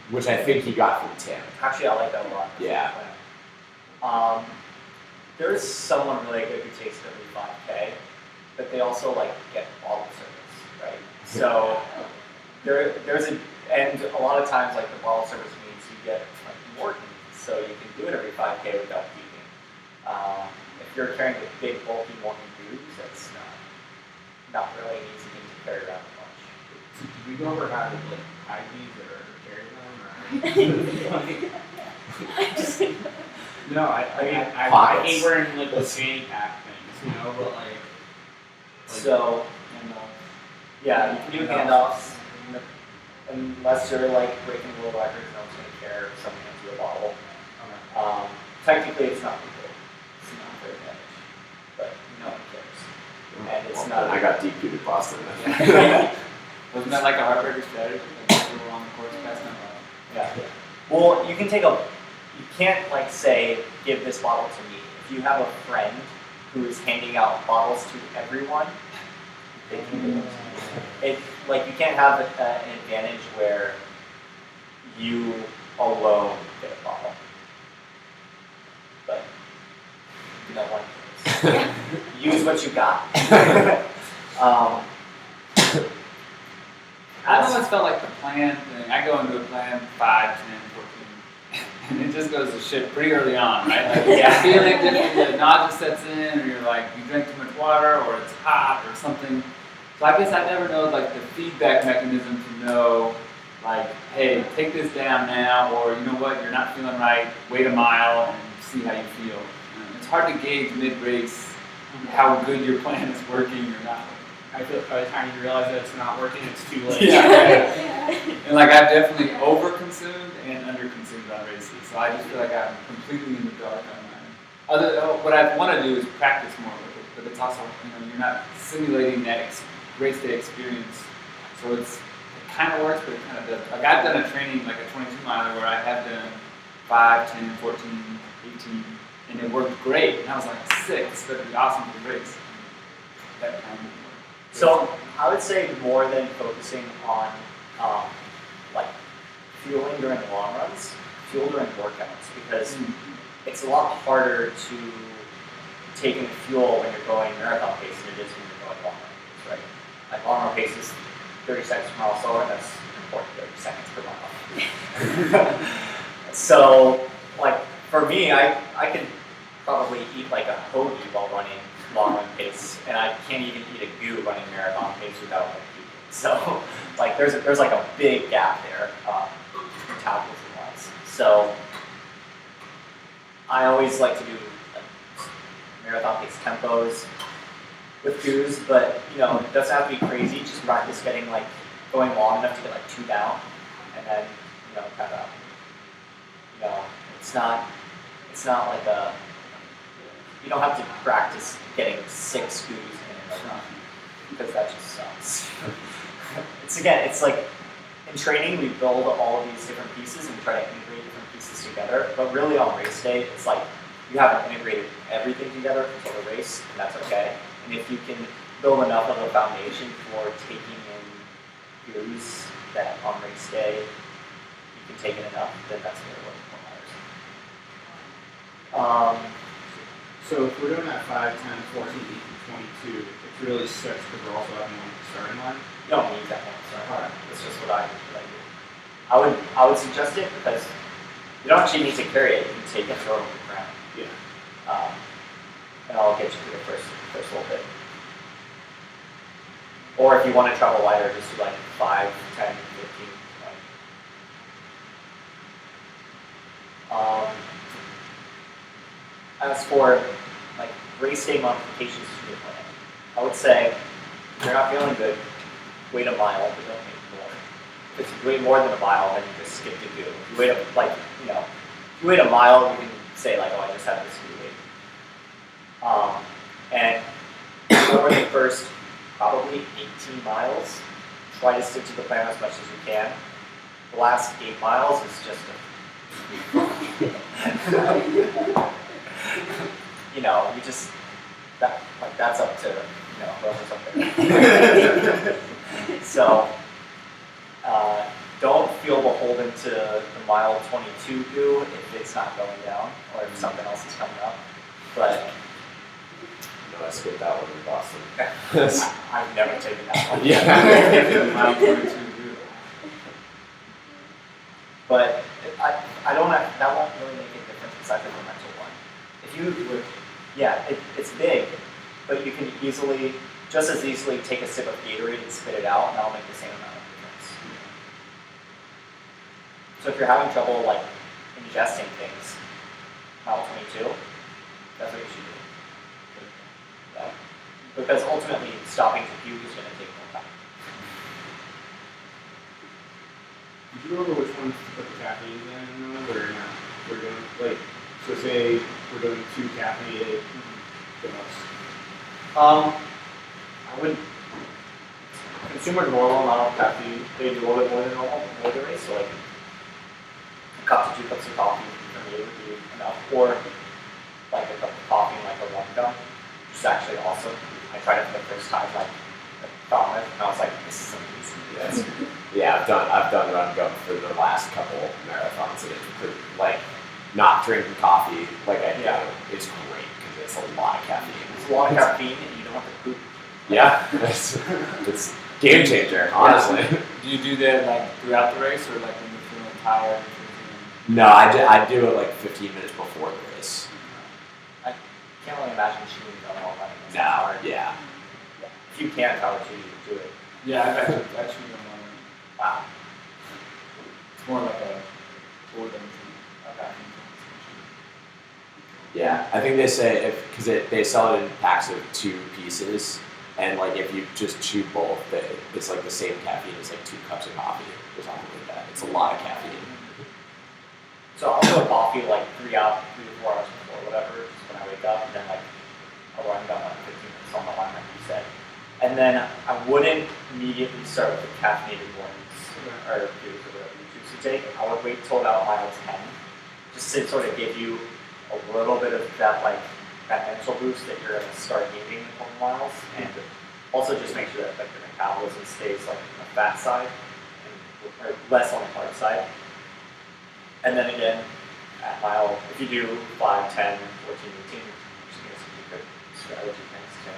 Which I think he got from Tim. Actually, I like that a lot. Yeah. There's someone really good who takes it every 5K, but they also get bottle service, right? So there's and a lot of times the bottle service means you get Morton, so you can do it every 5K without peaking. If you're carrying a big bulky Morton booze, that's not really an easy thing to carry around much. Did we go over how to hide these or carry them? Or? No, I hate wearing the fanny pack things, but So, yeah, you can do handoffs, unless you're breaking world records, no one's going to care if someone hands you a bottle. Technically, it's not legal. It's not very damage, but no one cares. And it's not. I got DQ'd at Boston. Wasn't that like a heartbreaker strategy? Like a little on the course past that? Yeah. Well, you can you can't say, give this bottle to me. If you have a friend who is handing out bottles to everyone, they can give it to you. You can't have an advantage where you alone get a bottle. But no one cares. Use what you got. I've always felt like the plan thing, I go into a plan 5, 10, 14, and it just goes to shit pretty early on, right? You're feeling different, the nausea sets in, or you're you drink too much water, or it's hot, or something. So I guess I never know the feedback mechanism to know, hey, take this down now, or you know what, you're not feeling right, wait a mile and see how you feel. It's hard to gauge mid-race how good your plan is working or not. I feel like by the time you realize that it's not working, it's too late. Yeah. And I've definitely over-consumed and under-consumed on races, so I just feel like I'm completely in the dark on mine. What I want to do is practice more with it, but it's also, you're not simulating that race day experience, so it kind of works, but it kind of doesn't. I've done a training, a 22 miler, where I have done 5, 10, 14, 18, and it worked great. And I was like, sick, this better be awesome for the race. That kind of So I would say more than focusing on like fueling during long runs, fuel during workouts, because it's a lot harder to take in fuel when you're going marathon pace than it is when you're going long run pace, right? Like long run pace is 30 seconds per mile slower, and that's important, 30 seconds per mile. So, like, for me, I could probably eat like a hoagie while running long run pace, and I can't even eat a goo running marathon pace without like puking. So, like, there's like a big gap there, metabolism wise. So, I always like to do like, marathon pace tempos with goos, but you know, it doesn't have to be crazy. Just practice getting like going long enough to get like 2 down, and then you know, kind of, you know, it's not like a, you don't have to practice getting 6 goos in a run because that just sucks. It's like in training we build all of these different pieces and we try to integrate different pieces together, but really on race day it's like you haven't integrated everything together until the race, and that's okay. And if you can build enough of a foundation for taking in goos that on race day you can take in enough, then that's really what matters. So if we're doing that 5, 10, 14, 22, it's really 6 because we're also having one at the starting line? You don't need that one, sorry. Alright. That's just what I do. I would suggest it because you don't actually need to carry it. You can take it and throw it on the ground. Yeah. And I'll get you through the first little bit. Or if you want to travel lighter, just do like 5, 10, 15, 20. As for like race day modifications to your plan, I would say if you're not feeling good, wait a mile, but don't make more. If you wait more than a mile, then you just skip the goo. If you wait if you wait a mile, you can say like, oh, I just had this goo wait. And for the first probably 18 miles, try to stick to the plan as much as you can. The last 8 miles is just you know, you just that's up to whoever's up there. So don't feel beholden to the mile 22 goo if it's not going down or if something else is coming up. But No, I skipped that one in Boston. I've never taken that one. Yeah. Mile 42 goo. But I don't have, that won't really make a difference besides the mental one. If you would, yeah, it's big, but you can easily, just as easily take a sip of Gatorade and spit it out, and that'll make the same amount of difference. So if you're having trouble like ingesting things, mile 22, that's what you should do. Yeah. Because ultimately, stopping to puke is going to take more time. Did you remember which ones to put the caffeine in, or no? We're doing, like, so say we're doing 2 caffeinated demos. I would consume a normal amount of caffeine, maybe a little bit more than normal before the race, so like a cup to 2 cups of coffee for me would be enough, or like a cup of coffee and like a rum gum, which is actually awesome. I tried it for the first time, like found it, and I was like, this is amazing. Yes. Yeah, I've done run gum for the last couple marathons, and it's like not drinking coffee like I do. Yeah. It's great because it's a lot of caffeine. It's a lot of caffeine, and you don't have to poop. Yeah, it's game changer, honestly. Do you do that like throughout the race or like when you're feeling tired? No, I do it like 15 minutes before the race. I can't really imagine chewing gum all night. It's No, hard. yeah. If you can't, how would you do it? Yeah, I've actually done one. Wow. It's more like a boredom thing. Okay. Yeah, I think they say because they sell it in packs of 2 pieces, and like if you just chew both, it's like the same caffeine as like 2 cups of coffee or something like that. It's a lot of caffeine. So I'll do a coffee like 3 to 4 hours before, whatever, just when I wake up, and then like I'll run down like 15 minutes on the line, like you said. And then I wouldn't immediately start with the caffeinated ones, or booze or whatever you choose to take. I would wait till about mile 10, just to sort of give you a little bit of that that mental boost that you're gonna start gaining in a couple miles, and also just make sure that your metabolism stays on the fat side or less on the carb side. And then again, at mile, if you do 5, 10, 14, 18, which is a good strategy, thanks to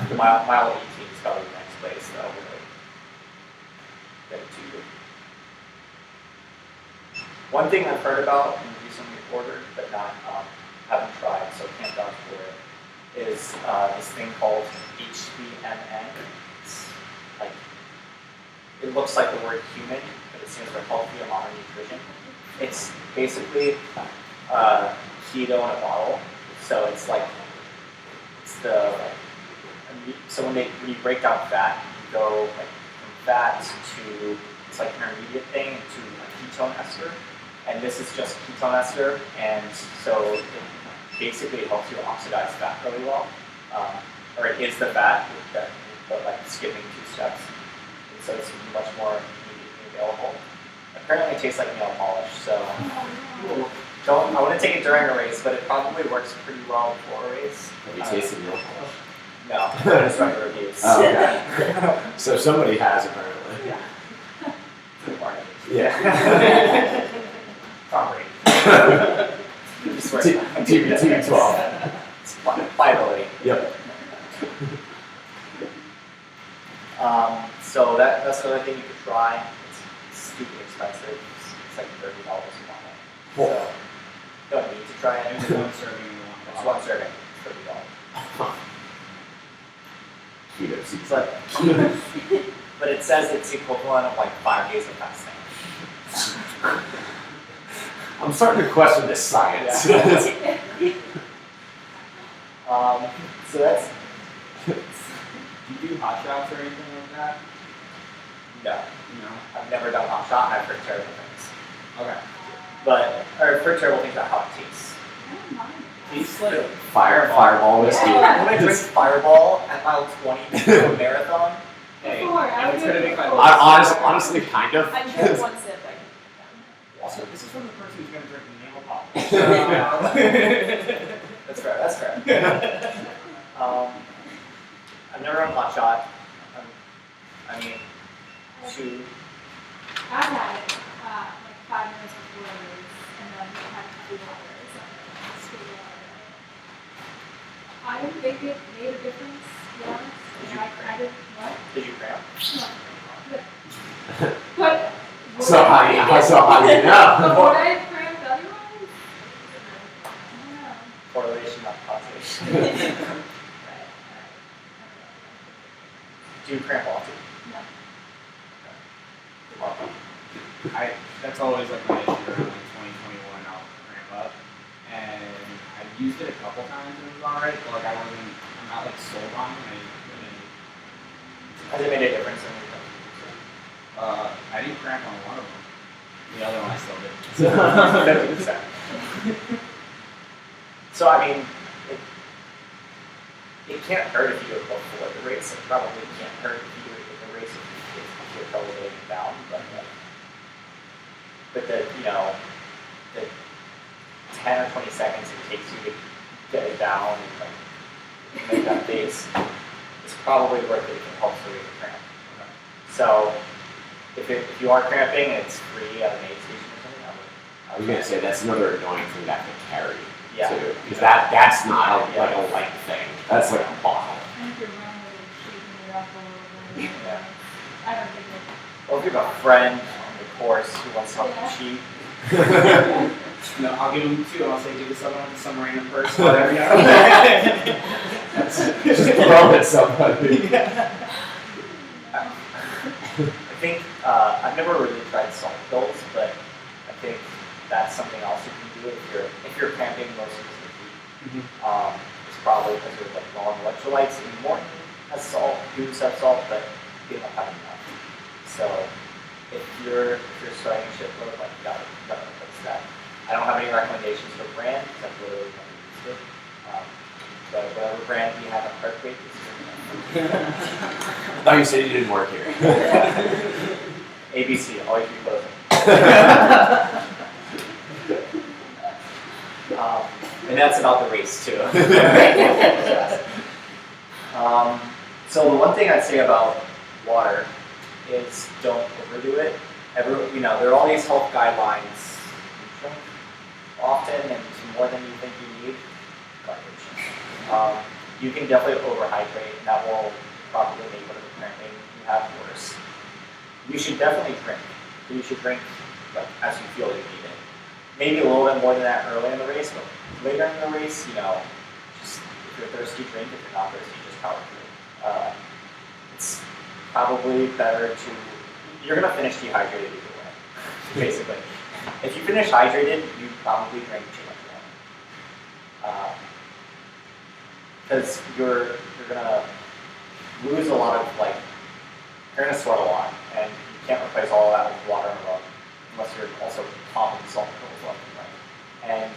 the mile 18 is probably the next place that I'll really get it to you. One thing I've heard about and recently ordered, but not haven't tried, so can't vouch for it, is this thing called HVMN. It's it looks like the word human, but it stands for healthy and modern nutrition. It's basically keto in a bottle. So it's so when you break down fat, you go from fat to it's an intermediate thing to a ketone ester, and this is just ketone ester, and so it basically helps you oxidize fat really well, or it is the fat, but skipping 2 steps, and so it's much more immediately available. Apparently it tastes like nail polish, so I wouldn't take it during a race, but it probably works pretty well before a race. Have you tasted nail polish? No, I just read the reviews. Oh, okay. So somebody has apparently. Yeah. Probably. TB12. It's pliability. Yep. So that's another thing you could try. It's stupid expensive. It's like $30 a bottle. So you don't need to try it. It's one serving. It's one serving. It's $30. Keto. It's but it says it's equivalent of 5 days of fasting. I'm starting to question this science. Yeah. So that's. Do you do hot shots or anything like that? No. No. I've never done hot shot. I've heard terrible things. Okay. I've heard terrible things about how it tastes. Tastes like Fireball whiskey. When I drink Fireball at mile 20 to a marathon, hey, it's gonna make my Honestly, kind of. I drink one sip, I can Also, this is from the person who's gonna drink nail polish. That's fair. I've never done hot shot. Two. I've had it 5 minutes before the race, and then I had 2 hours of sweet water. I didn't think it made a difference, to be honest. Did you I didn't, what? Did you cramp? No. But So how do you know? but would I have cramped otherwise? I don't know. Correlation, not causation. Do you cramp often? No. That's always like my issue around 2021. I'll cramp up, and I used it a couple times and it was alright, but I'm not sold on it. Has it made a difference in your I didn't cramp on one of them. The other one I still did. 50%. So it can't hurt if you do it before the race. It probably can't hurt if you do it in the race if you're probably getting it down. But the 10 or 20 seconds it takes you to get it down and make that base is probably worth it if it helps relieve the cramp. So if you are cramping and it's free at an aid station or something, I was gonna say that's another annoying thing to have to carry too, because that's not a light thing. That's like a bottle. I think you're running with it, shaking it up a little bit. Yeah. I don't think it. Or if you have a friend on the course who wants to help you cheat. No, I'll give them 2. I'll say give this other one to some random person. Whatever. Just throw it at somebody. I think I've never really tried salt pills, but I think that's something else you can do if you're cramping most of the heat. It's probably because of low on electrolytes. And Morton has salt, Goose has salt, but they don't have enough. So if you're starting a shitload, you gotta fix that. I don't have any recommendations for brand because I've literally never used it. But whatever brand you have at HeartBreak is Oh, you said you didn't work here. ABC, always be closing. And that's about the race too. So the one thing I'd say about water is don't overdo it. There are all these health guidelines. Drink often and more than you think you need. Garbage. You can definitely overhydrate, and that will probably make whatever cramping you have worse. You should definitely drink. You should drink like as you feel you need it. Maybe a little bit more than that early in the race, but later in the race, just if you're thirsty, drink. If you're not thirsty, just power through. It's probably better to. You're gonna finish dehydrated either way, basically. If you finish hydrated, you probably drink too much water. Because you're gonna lose a lot of you're gonna sweat a lot, and you can't replace all of that with water unless you're also pumping salt levels left and right. And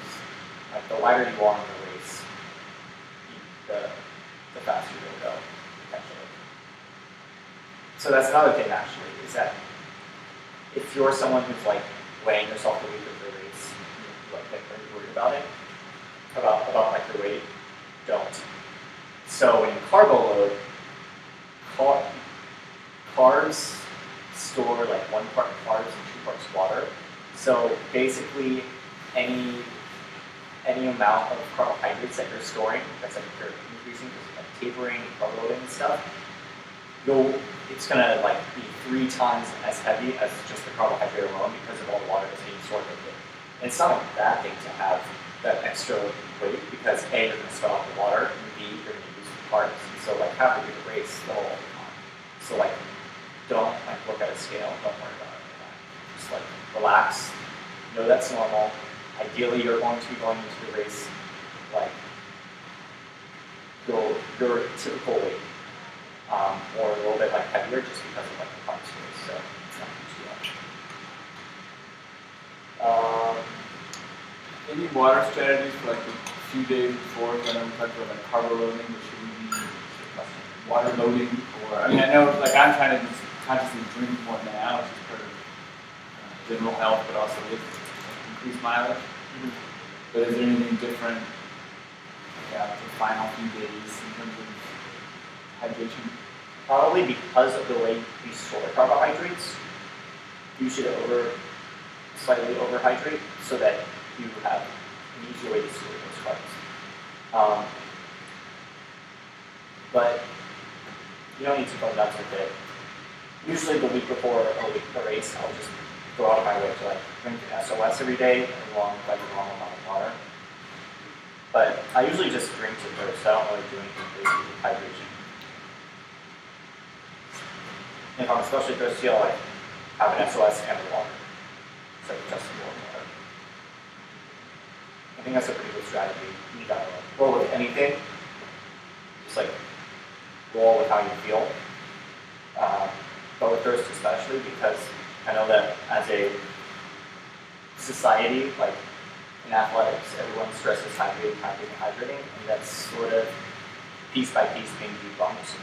the lighter you are in the race, the faster you'll go, potentially. So that's another thing actually, is that if you're someone who's weighing yourself the week of the race, you're very worried about it, about your weight, don't. So when you carbo load, carbs store 1 part carbs and 2 parts water. So basically, any amount of carbohydrates that you're storing, that's if you're increasing because of tapering, carbo loading and stuff, it's gonna be 3 times as heavy as just the carbohydrate alone because of all the water that's being stored with it. And it's not a bad thing to have that extra weight because A, you're gonna sweat out the water, and B, you're gonna use the carbs. And so halfway through the race, they'll all be gone. So don't look at a scale, don't worry about it. Just relax, know that's normal. Ideally, you're going to be going into the race your typical weight, or a little bit heavier just because of the carbs race. So it's not too much. Any water strategies for a few days before? I know we talked about carbo loading, but should we be water loading? Or I know I'm trying to just consciously drink more now, which is part of general health, but also with increased mileage. Mm-hmm. But is there anything different the final few days in terms of hydration? Probably because of the way you store carbohydrates, you should slightly overhydrate so that you have an easier way to store those carbs. But you don't need to go nuts with it. Usually the week before a race, I'll just go out of my way to drink SOS every day along with a normal amount of water. But I usually just drink to thirst. I don't really do anything crazy with hydration. And if I'm especially thirsty, I'll have an SOS and water. So just more water. I think that's a pretty good strategy. You gotta roll with anything. Just roll with how you feel. But with thirst especially, because I know that as a society, in athletics, everyone stresses hydrating, and that's sort of piece by piece being debunked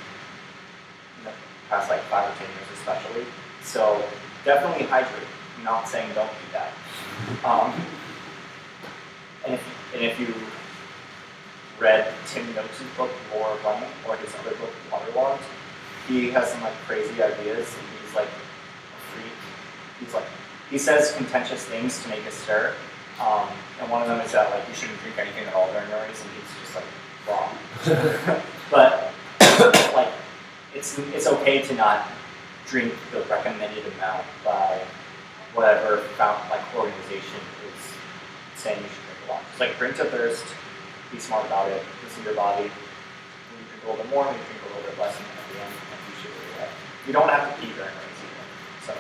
in the past 5 or 10 years especially. So definitely hydrate. I'm not saying don't do that. And if you read Tim Noakes' book, More Running, or his other book, Waterlogged, he has some crazy ideas, and he's a freak. He says contentious things to make us stir. And one of them is that you shouldn't drink anything at all during a race, and he's just wrong. But it's okay to not drink the recommended amount by whatever organization is saying you should drink a lot. Just drink to thirst, be smart about it, listen to your body. When you drink a little bit more, maybe drink a little bit less, and then at the end, you should do that. You don't have to pee during a race either. So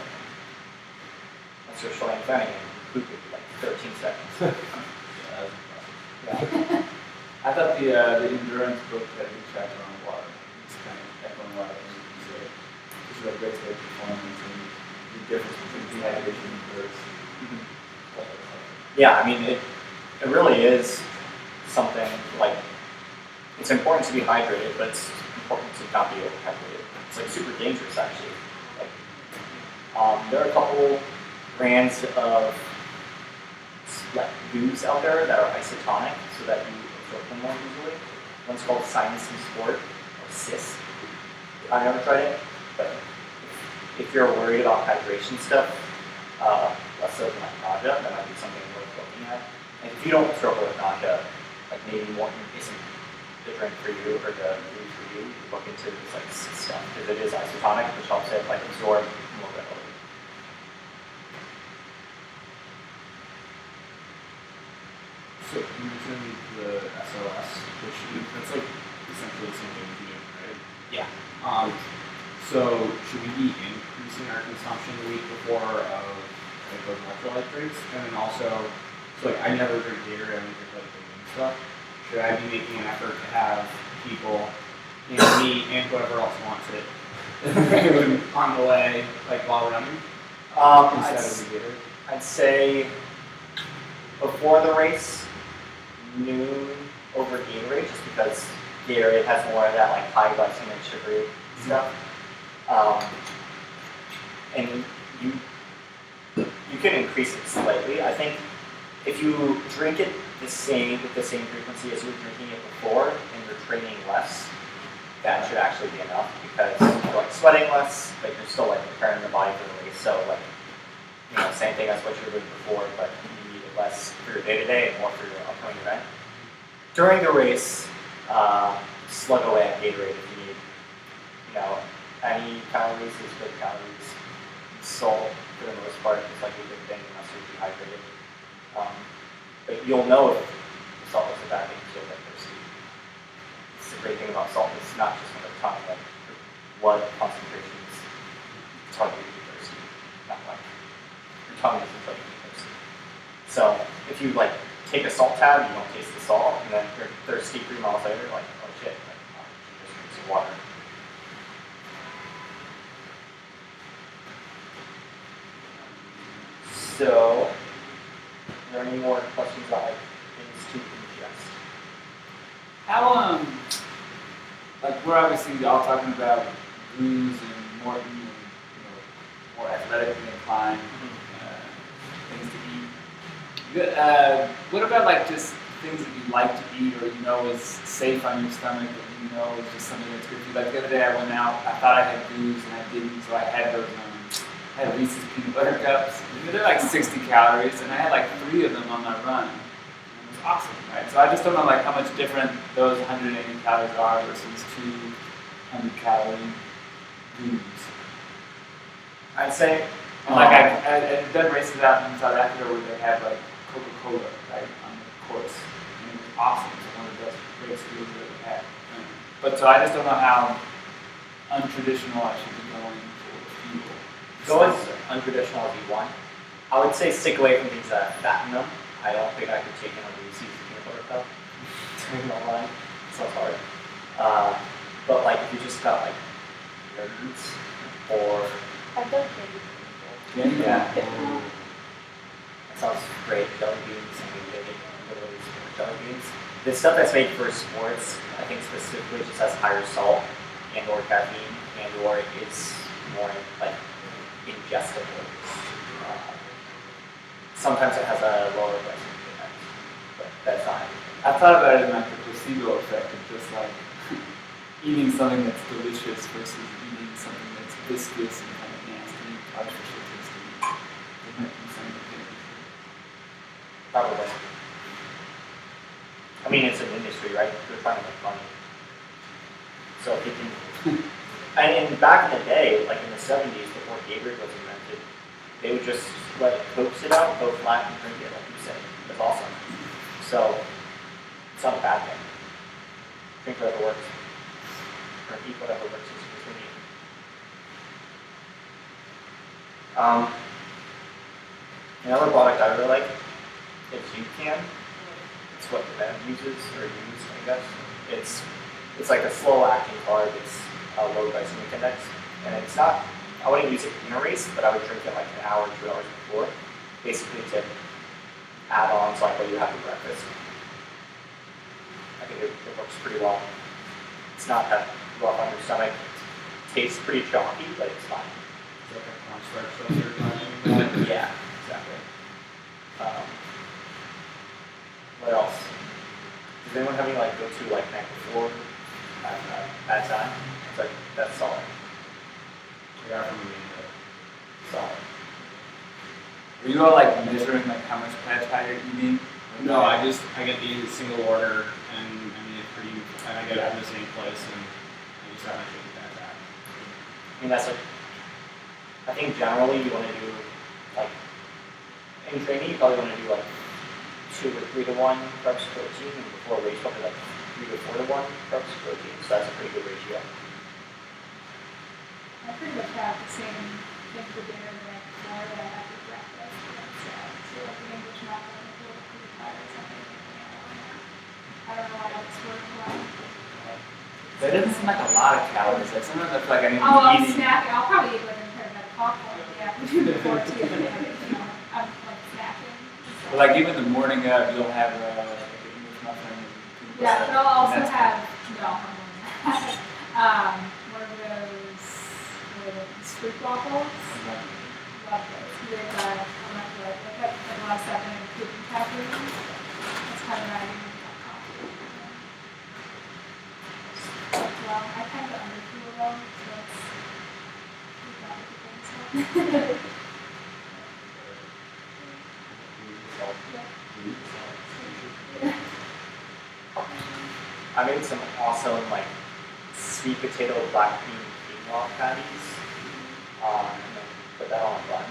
once you're showing planning, poop would be 13 seconds. Yeah. I thought the endurance book had a good chapter on water. It's kind of echoing a lot of things you say. It's a great state performance and the difference between dehydration and thirst. Yeah, it really is something it's important to be hydrated, but it's important to not be overhydrated. It's super dangerous actually. There are a couple brands of booze out there that are isotonic so that you absorb them more easily. One's called Sinus and Sport, or CIS. I've never tried it, but if you're worried about hydration stuff, less so than like nausea, that might be something worth looking at. And if you don't struggle with nausea, like maybe one isn't the drink for you or the food for you, look into this like CIS stuff because it is isotonic, which helps it like absorb more readily. So you mentioned the SOS, which that's like essentially the same thing as you do, right? Yeah. So should we be increasing our consumption the week before of like those electrolyte drinks? And then also, so like I never drink Gatorade, I only drink like the green stuff. Should I be making an effort to have people, you know, me and whoever else wants it on the way, like while running, instead of the Gatorade? I'd say before the race, noon over Gatorade, just because Gatorade has more of that like high glycemic sugary stuff. And you can increase it slightly. I think if you drink it with the same frequency as you were drinking it before, and you're training less, that should actually be enough because you're like sweating less, but you're still like preparing your body for the race. So like, you know, same thing as what you were doing before, but you need it less for your day-to-day and more for your upcoming event. During the race, slug away at Gatorade if you need, you know, any calories is good calories. Salt, for the most part, is like a good thing unless you're dehydrated. But you'll know if the salt is a bad thing because you'll get thirsty. It's the great thing about salt. It's not just on the tongue, like your blood concentrations tell you to be thirsty, not like your tongue doesn't tell you to be thirsty. So if you like take a salt tab, you don't taste the salt, and then you're thirsty 3 miles later, like, oh shit, like, just drink some water. So, are there any more questions about like things to ingest? How, like we're obviously all talking about booze and more, more athletically inclined things to eat. What about like just things that you like to eat or you know is safe on your stomach or you know is just something that's good for you? Like the other day I went out, I thought I had booze and I didn't, so I had those. I had Reese's peanut butter cups. They're like 60 calories, and I had like 3 of them on my run. And it was awesome, right? So I just don't know like how much different those 180 calories are versus 200 calorie foods. I'd say, And like I've done races out in South Africa where they had like Coca-Cola right on the course, and it was awesome. It's one of the best race foods that we had. But so I just don't know how untraditional I should be going for fuel. go as untraditional as you want. I would say stick away from things that fatten them. I don't think I could take in a Reese's peanut butter cup doing it online. So hard. But like if you just got like yogurts or I've done candy. yeah, that sounds great. Jelly beans, I mean, they make literally jelly beans. The stuff that's made for sports, I think specifically just has higher salt and or caffeine and or it's more like ingestible. Sometimes it has a lower glycemic index, but that's not. I thought about it in like the placebo effect of just like eating something that's delicious versus eating something that's viscous and kind of nasty, artificial tasting. There might be something there. Probably. I mean, it's an industry, right? They're trying to make money. So if you can, and back in the day, like in the 70s, before Gatorade was invented, they would just let Coke sit out, go flat, and drink it, like you said. That's awesome. So it's not a bad thing. Drink whatever works, or eat whatever works as you need. Another product I really like is UCAN. It's what the band uses or used, I guess. It's like a slow-acting carb. It's a low glycemic index, and it's not. I wouldn't use it in a race, but I would drink it like an hour, 2 hours before, basically to add on to like what you have for breakfast. I think it works pretty well. It's not that rough on your stomach. It tastes pretty chalky, but it's fine. It's like a cornstarch stuff you're talking about. Yeah, exactly. something like go to like night before at time. It's like that's solid. Yeah, from the Solid. Were you all like measuring like how much pad thai you're eating? No, I get the single order and I mean it pretty, and I get it from the same place and I just have my chicken pad thai. I mean that's like I think generally you want to do like in training you probably want to do like 2 or 3 to 1 carbs to protein, and before a race probably like 3 to 4 to 1 carbs to protein. So that's a pretty good ratio. I pretty much have the same thing for dinner the night before that I have for breakfast. So like an English muffin with a little cream pie or something. I don't know why that's working well. That doesn't seem like a lot of calories. Like sometimes I feel like I need to Oh, be I'm eating. snacking. I'll probably eat like a pair of popcorn in the afternoon before too. I'm like snacking. So. But like even the morning of, you'll have like an English muffin. And Yeah, but I'll also that's- have one of those street waffles. Love those. With I'm not sure, like that a lot of stuff in it, cooking caffeine. That's kind of what I do with my coffee. Well, I kind of underfuel though, so it's we've got other things. I made some awesome like sweet potato black bean quinoa patties. And then put that on a bun.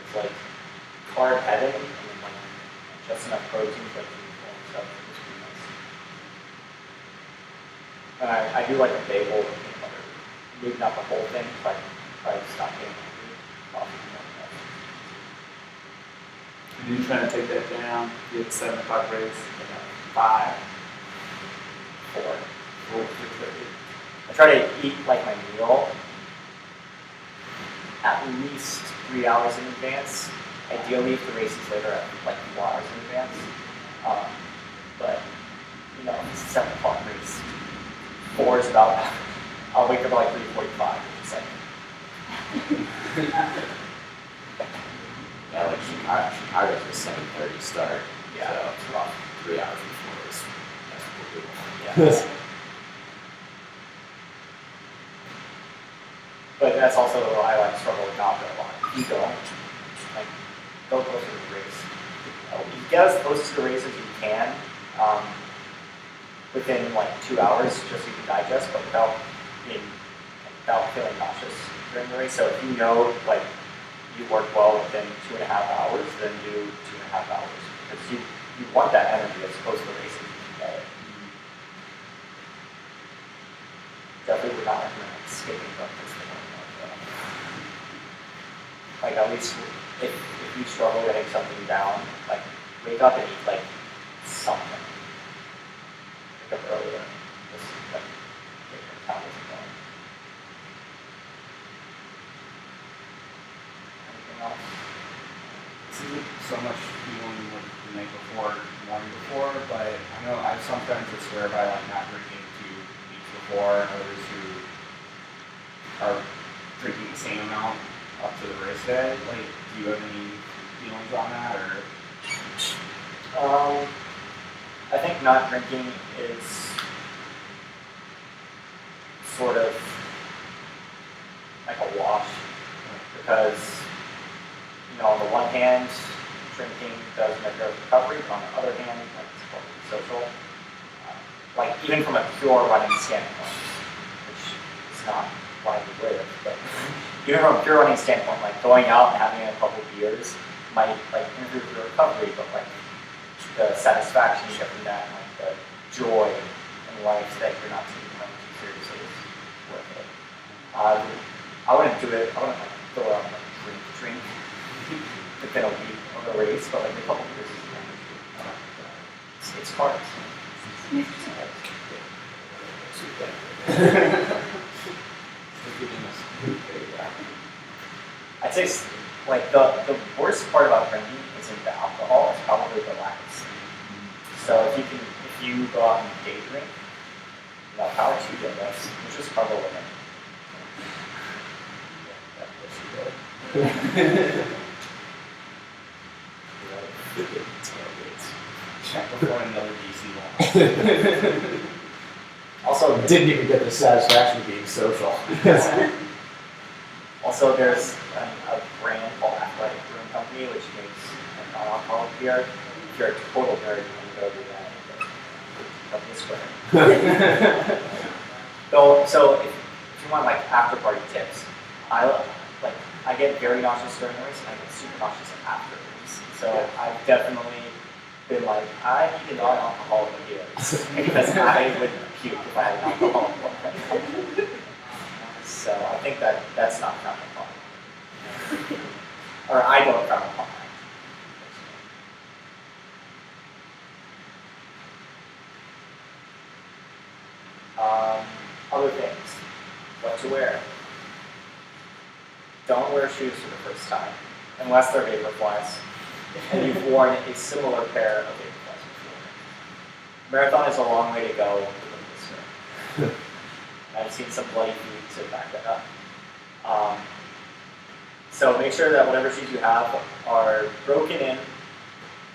It's like carb heavy and then like just enough protein for like and stuff. It's pretty nice. And I do like a bagel with peanut butter. Maybe not the whole thing, but I stop getting hungry. Coffee And you're trying to take that down. You have 7 o'clock race. 5. 4. 6:30. I try to eat like my meal at least 3 hours in advance. Ideally, if the race is later, at like 4 hours in advance. But you know, it's a 7 o'clock race. 4 is about. I'll wake up at like 3:45. It's like. Yeah, like Chicago's a 7:30 start. Yeah, So it's rough. 3 hours before is that's what Yeah. But that's also I like struggle with not a lot. If you don't, like, go closer to the race. You get as close to the race as you can within like 2 hours, just so you can digest, but without feeling nauseous during the race. So if you know like you work well within 2.5 hours, then do 2.5 hours because you want that energy as close to the race as you can get it. Definitely would not recommend like, skipping breakfast. Like at least if you struggle getting something down, like wake up and eat like something. Wake up earlier. Just like get your metabolism going. Anything else? This isn't so much feeling like the night before, the morning before, but I know I have some friends that swear by like not drinking 2 weeks before, others who are drinking the same amount up to the race day. Like, do you have any feelings on that, or? I think not drinking is sort of like a wash because, you know, on the one hand, drinking does measure recovery, but on the other hand, like it's probably social. Like even from a pure running standpoint, which is not why we live, but even from a pure running standpoint, like going out and having a couple beers might like improve your recovery, but like the satisfaction you get from that and like the joy in life that you're not taking running too seriously is worth it. I wouldn't do it, I wouldn't like go out and like drink within a week of the race, but like a couple beers is enough. It's carbs. I'd say like the worst part about drinking isn't the alcohol, it's probably the lack of sleep. So if you go out and day drink, you know, power to you, that's you just cover with it. Check before another DC launch. Also, Didn't even get the satisfaction of being social. also there's a brand called Athletic Brewing Company, which makes a non-alcoholic beer. If you're a total nerd, you can go do that. Company Square. So if you want like after party tips, I get very nauseous during the race, and I get super nauseous after the race. So I've definitely been like, I need a non-alcoholic beer because I would puke if I had an alcoholic one. So I think that's not frowned upon. Or I don't frown upon that. Other things. What to wear. Don't wear shoes for the first time, unless they're Vaporflies, and you've worn a similar pair of Vaporflies before. Marathon is a long way to go with this. I've seen some bloody feet to back that up. So make sure that whatever shoes you have are broken in,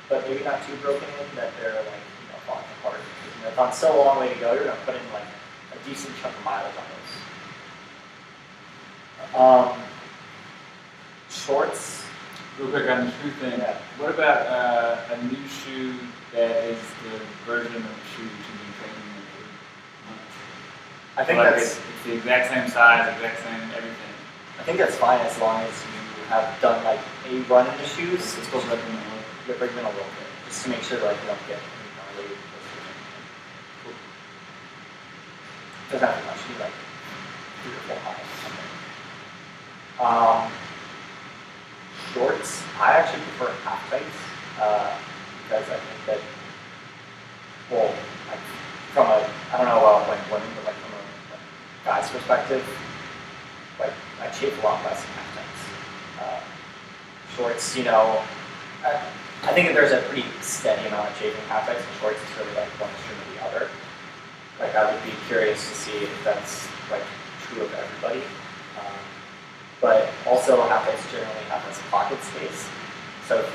but maybe not too broken in that they're like falling apart. Because marathon's still a long way to go. You're gonna put in like a decent chunk of mileage on those. Shorts. Real quick on the shoe thing. Yeah. What about a new shoe that is the version of the shoe that you've been training with for months? I think like that's. it's the exact same size, exact same everything. I think that's fine as long as you have done like a run in the shoes. It's still recommended. You break them in a little bit, just to make sure like you don't get any gnarly. Cool. Doesn't have to be much. You like 3 or 4 high or something. Shorts. I actually prefer half tights because I think that, well, like from a I don't know about like women, but like from a guy's perspective, like I chafe a lot less in half tights. Shorts, I think that there's a pretty steady amount of chafing half tights and shorts. It's really like one extreme or the other. Like I would be curious to see if that's like true of everybody. But also half-tights generally have less pocket space. So if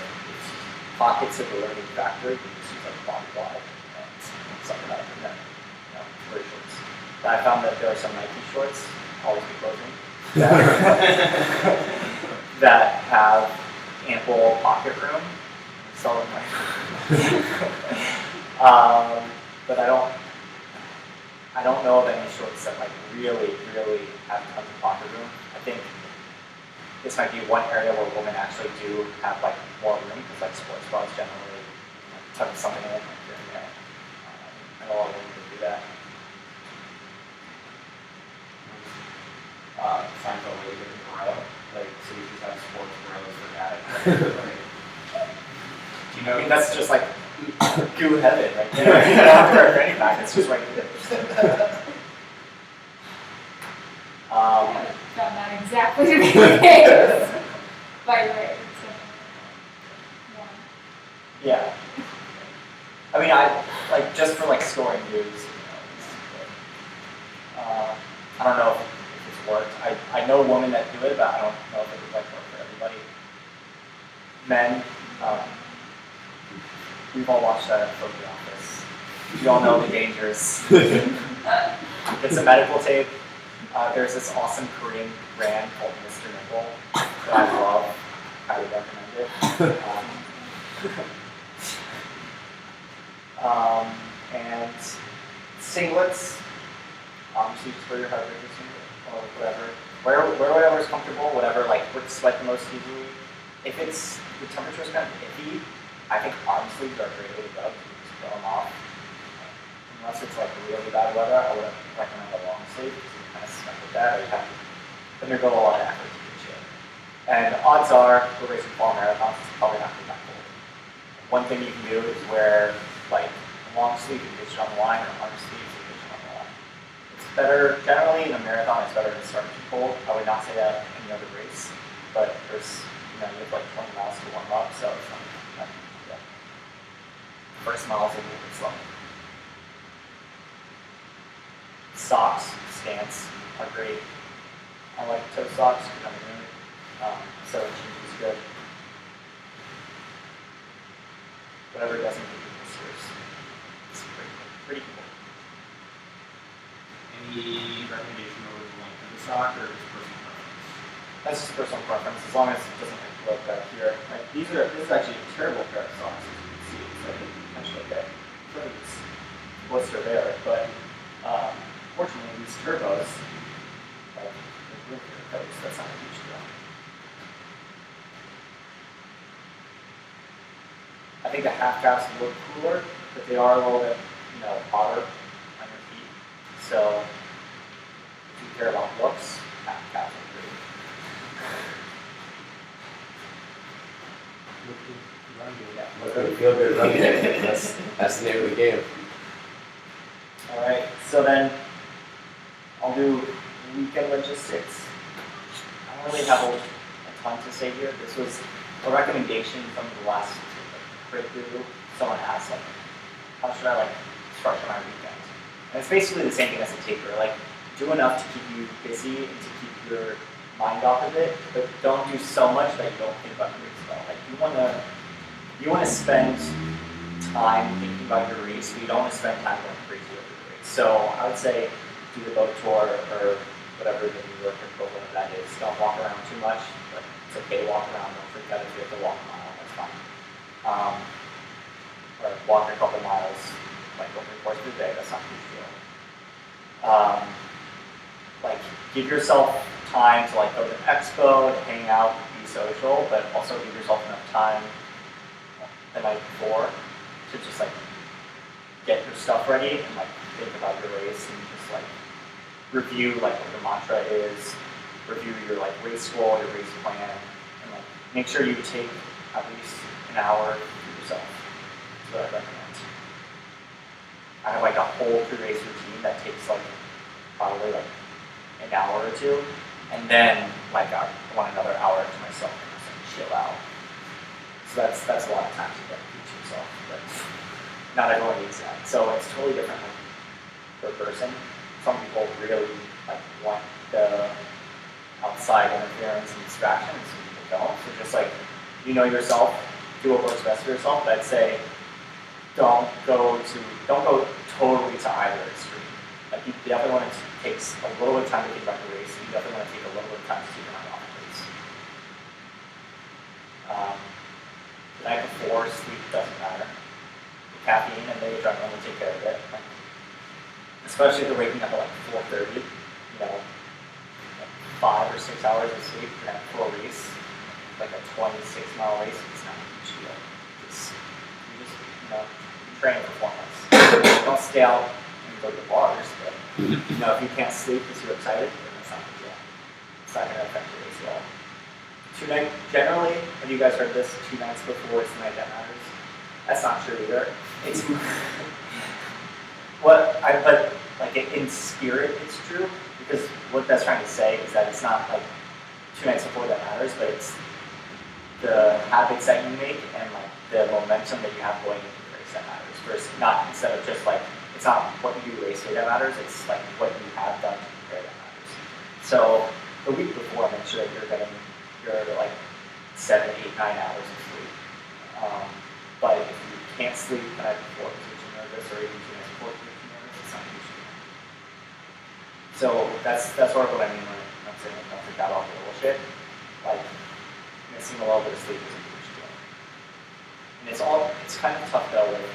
pockets of the limiting factor, you can just use like body wide and something out of that, for shorts. But I found that there are some Nike shorts, always be closing, that have ample pocket room. Sell them but I don't know of any shorts that like really have tons of pocket room. I think this might be one area where women actually do have like more room because like sports bras generally tuck something in like here and there. I know a lot of women do that. Seinfeld really good bro, like so you just have sports bros for guys. Do you know? I mean that's just like goo heaven right there. You don't have to wear a fanny pack. It's just right there. Found that exactly to be the case. By the way, Yeah. I mean, I like just for like scoring news. I don't know if it's worked. I know women that do it, but I don't know if it would like work for everybody. Men, we've all watched that episode of The Office. We all know the dangers. It's a medical tape. There's this awesome Korean brand called Mr. Nipple that I love. Highly recommend it. And singlets. Obviously, just wear your HeartBREAKTHROUGHI singlet or whatever. Wear whatever's comfortable, whatever like would sweat the most easily. If the temperature's kind of iffy, I think arm sleeves are a great way to go. You just throw them off. Unless it's like really bad weather, I would recommend a long sleeve because you kind of stuck with that, or you have to undergo a lot of effort to get shit. And odds are, for racing fall marathons, it's probably not going to be that cold. One thing you can do is wear like a long sleeve and get you on the line, or arm sleeves and get you on the line. It's better, generally in a marathon, it's better to start too cold. I would not say that in any other race, but there's, you have like 20 miles to warm up, so it's not yeah. First mile's a little bit slow. Socks, stance are great. I like toe socks because I'm in it. So it is good. Whatever doesn't give you blisters. It's pretty cool. just personal preference, as long as it doesn't like look back here. Right? This is actually a terrible pair of socks. As you can see, it's like potentially like a Achilles blister there, but fortunately these turbos, like the coats, that's not a huge deal. I think the half caps look cooler, but they are a little bit, hotter on your feet. So if you care about looks, half caps are pretty. You feel good running it. That's the name of the game. All right, so then I'll do weekend logistics. I don't really have a ton to say here. This was a recommendation from the last breakthrough. Someone asked, like, how should I structure my weekend? And it's basically the same thing as a taper. Like, do enough to keep you busy and to keep your mind off of it, but don't do so much that you don't think about your race at all. Like, you want to spend time thinking about your race, but you don't want to spend time going crazy over your race. So I would say do the boat tour or whatever the New York equivalent of that is. Don't walk around too much, but it's okay to walk around. Don't freak out if you have to walk a mile. That's fine. Or walk a couple miles, like over the course of the day. That's not a huge deal. Give yourself time to go to the expo, to hang out, be social, but also give yourself enough time the night before to just get your stuff ready and think about your race and just review what your mantra is, review your race goal, your race plan, and make sure you take at least an hour for yourself. That's what I recommend. I have a whole pre-race routine that takes probably an hour or two, and then I want another hour to myself and just chill out. So that's a lot of time to dedicate to yourself, but not everyone needs that. So it's totally different per person. Some people really want the outside interference and distraction, and some people don't. So just yourself, do what works best for yourself. But I'd say don't go totally to either extreme. You definitely want to take a little bit of time to think about the race. You definitely want to take a little bit of time to keep your mind off the race. The night before, sleep doesn't matter. The caffeine and the adrenaline will take care of it. Especially if you're waking up at 4:30, 5 or 6 hours of sleep for a race, a 26-mile race, it's not a huge deal. You just train for 4 months. Don't stay out and go to the bars, but if you can't sleep because you're excited, then that's not a big deal. It's not going to affect your race at all. Generally, have you guys heard this? 2 nights before it's the night that matters. That's not true either. It's but in spirit, it's true because what that's trying to say is that it's not 2 nights before that matters, but it's the habits that you make and the momentum that you have going into the race that matters. Versus not instead of just it's not what you do race day that matters. It's what you have done to prepare that matters. So the week before, make sure that you're getting your 7, 8, 9 hours of sleep. But if you can't sleep the night before because you're too nervous, or even 2 nights before because you're too nervous, it's not a huge deal. So that's sort of what I mean when I'm saying don't freak out all the bullshit. Missing a little bit of sleep is a huge deal. And it's kind of tough though with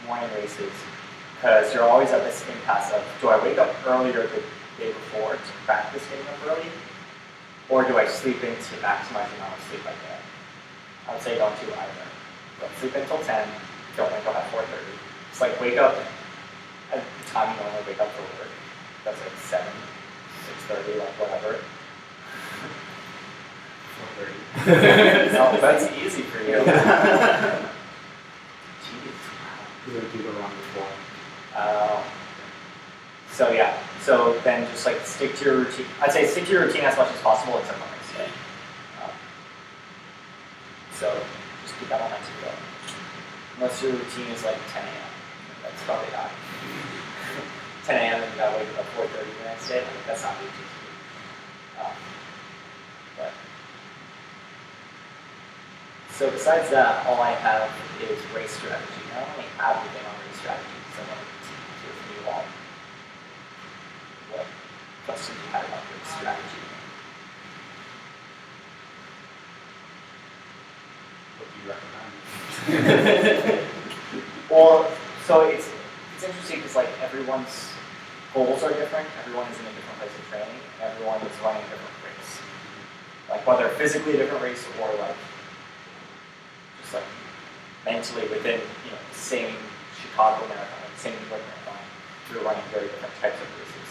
morning races because you're always at this impasse of do I wake up earlier the day before to practice getting up early? Or do I sleep in to maximize the amount of sleep I get? I would say don't do either. Don't sleep until 10, don't wake up at 4:30. It's wake up at the time you normally wake up for work. That's 7, 6:30, whatever. 4:30. No, that's easy for you. Jeez. You're going to do the wrong before. So yeah, so then just stick to your routine. I'd say stick to your routine as much as possible except on race day. So just keep that on next go. Unless your routine is 10 a.m. That's probably not. 10 a.m. and you gotta wake up at 4:30 the next day, that's not the routine. So besides that, all I have is race strategy. I don't really have anything on race strategy because I want to hear from you all. What questions you had about race strategy? you recommend? Well, so it's interesting because like everyone's goals are different. Everyone is in a different place of training. And everyone is running a different race. Like whether physically a different race or like just like mentally within the same Chicago marathon, like the same New York marathon, you're running very different types of races.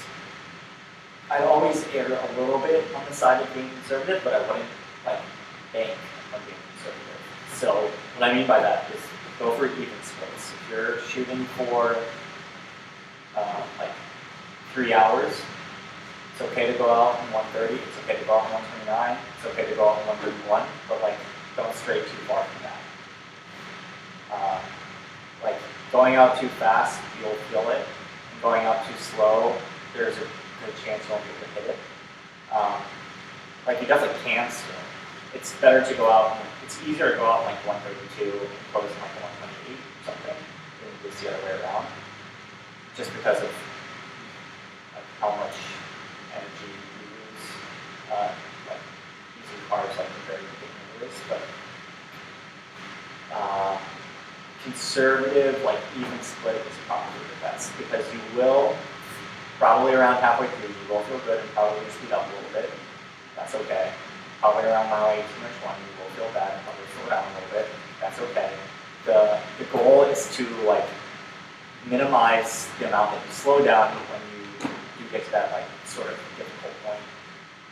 I'd always err a little bit on the side of being conservative, but I wouldn't like bank on being conservative. So what I mean by that is go for even splits. If you're shooting for like 3 hours, it's okay to go out in 1:30. It's okay to go out in 1:29. It's okay to go out in 1:31. But like, don't stray too far from that. Like going out too fast, you'll feel it. And going out too slow, there's a good chance you won't be able to hit it. Like you definitely can still. It's better to go out. It's easier to go out in like 1:32 and close in like 1:28 or something than it is the other way around. Just because of like how much energy you lose, like using carbs like the very beginning of this. But conservative, like even split is probably the best because you will probably around halfway through you will feel good and probably speed up a little bit. That's okay. Probably around mile 18 or 20 you will feel bad and probably slow down a little bit. That's okay. The goal is to like minimize the amount that you slow down when you get to that like sort of difficult point,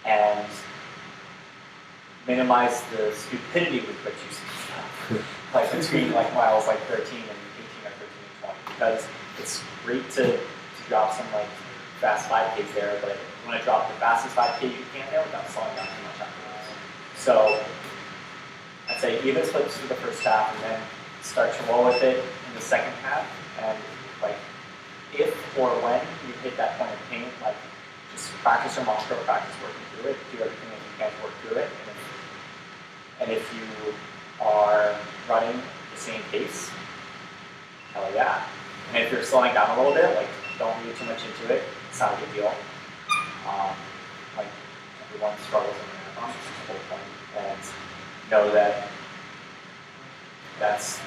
and minimize the stupidity with which you speed up, like between like miles like 13 and 18 or 13 and 20, because it's great to drop some like fast 5Ks there, but you want to drop the fastest 5K you can there without slowing down too much afterwards. So I'd say even splits through the first half and then start to roll with it in the second half, and like if or when you hit that point of pain, like just practice your mantra, practice working through it, do everything that you can to work through it. And if you are running the same pace, hell yeah. And if you're slowing down a little bit, like don't read too much into it. It's not a big deal. Like everyone struggles in the marathon, that's the whole point. And know that that's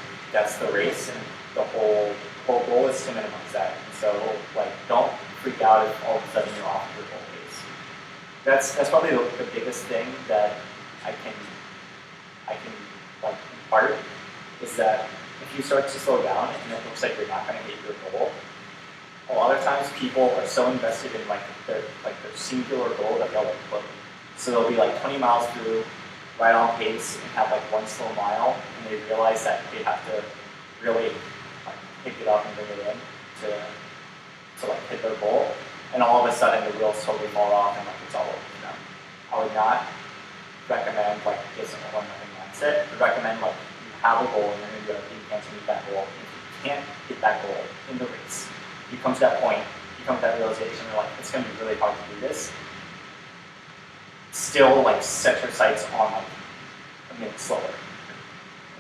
the race, and the whole goal is to minimize that. So like don't freak out if all of a sudden you're off your goal pace. That's probably the biggest thing that I can like impart is that if you start to slow down and it looks like you're not going to hit your goal, a lot of times people are so invested in like their singular goal that they'll like quit. So they'll be like 20 miles through, right on pace, and have like one slow mile, and they realize that they have to really like pick it up and bring it in to like hit their goal, and all of a sudden the wheels totally fall off and like it's all over for them. I would not recommend like this one nothing mindset. I would recommend like you have a goal and you're going to do everything you can to meet that goal. If you can't hit that goal in the race, you come to that point, you come to that realization, you're like, it's going to be really hard to do this. Still like set your sights on like a minute slower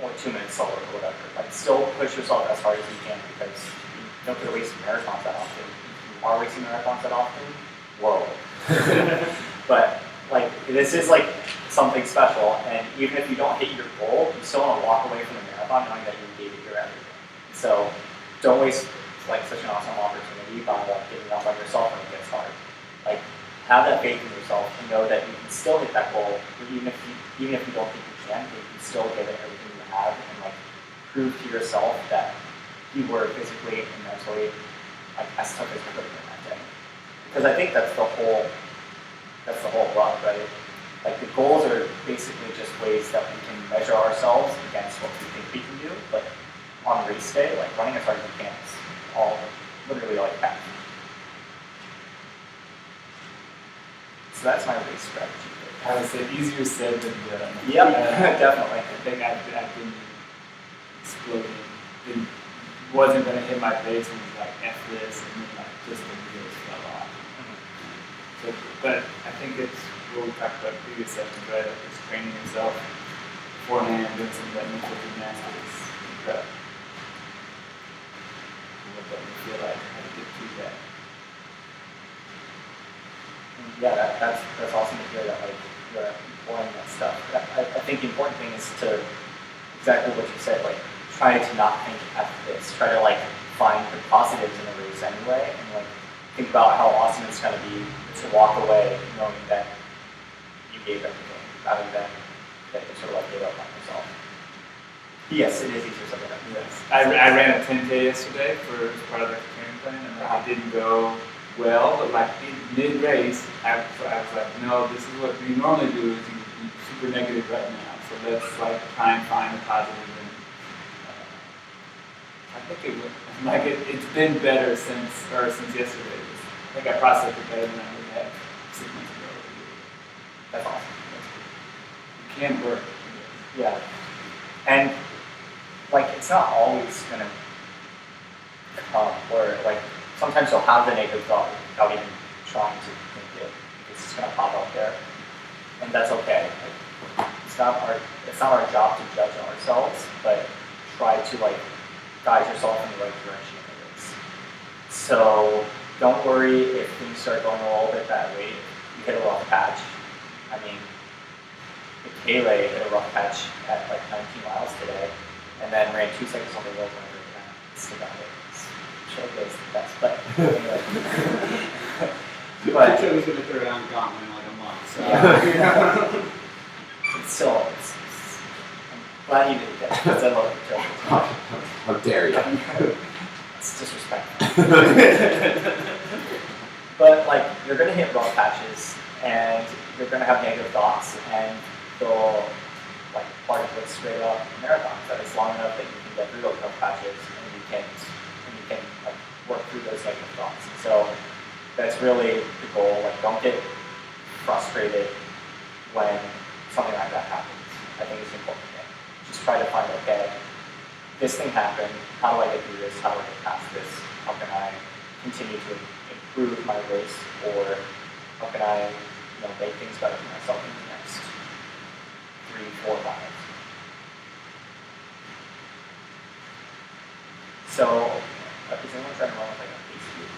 or 2 minutes slower or whatever. Like still push yourself as hard as you can, because you don't get to race marathons that often. If you are racing marathons that often, whoa. But like this is like something special, and even if you don't hit your goal, you still want to walk away from the marathon knowing that you gave it your everything. So don't waste like such an awesome opportunity by like giving up on yourself when it gets hard. Like have that faith in yourself and know that you can still hit that goal, even if you don't think you can, you can still give it everything you have and like prove to yourself that you were physically and mentally like as tough as you could have been that day. Because I think that's the whole rub, right? Like the goals are basically just ways that we can measure ourselves against what we think we can do, but on race day, like running as hard as you can is all literally like that. So that's my race strategy. I would say easier said than done. Yep, definitely. I think I've been exploding. Wasn't going to hit my pace and was like F this, and then like just the wheels fell off. So, but I think it's what we talked about previous sessions, right? Like just training yourself beforehand, doing some of that mental gymnastics, prep. What that would feel like, how to get through that. Yeah, that's awesome to hear that like you're employing that stuff. I think the important thing is to exactly what you said, like try to not think after this. Try to like find the positives in the race anyway, and like think about how awesome it's gonna be to walk away knowing that you gave everything, rather than that you sort of like gave up on yourself. Yes, it is easier said than done. Yes. I ran a 10K yesterday for as part of the training plan, and like, it didn't go well, but like mid-race, I was like, no, this is what we normally do, is you're super negative right now, so let's like try and find the positive. And I think it's been better since yesterday. I think I processed it better than I would have 6 months ago. That's awesome. It can work. Yeah. And like it's not always gonna come where like sometimes you'll have the negative thought without even trying to think it. It's just gonna pop up there. And that's okay. Like, it's not our job to judge ourselves, but try to like guide yourself in the right direction in the race. So don't worry if things start going a little bit that way. You hit a rough patch. I mean, Kayla hit a rough patch at like 19 miles today, and then ran 2 seconds on the road when we ran. Still got it. Show goes the best, but anyway. But I was going to throw down Gauntlet in like a month, so. Yeah. It's still, I'm glad you did that, because I love the joke. How dare you? It's disrespectful. But like, you're gonna hit rough patches, and you're gonna have negative thoughts, and they'll like part of what's straight up marathons, that it's long enough that you can get through those rough patches, and you can like work through those negative thoughts. So that's really the goal. Like, don't get frustrated when something like that happens. I think it's an important thing. Just try to find, okay, this thing happened. How do I get through this? How do I get past this? How can I continue to improve my race, or how can I, make things better for myself in the next 3-4 miles? So, is anyone trying to run with like a pace group?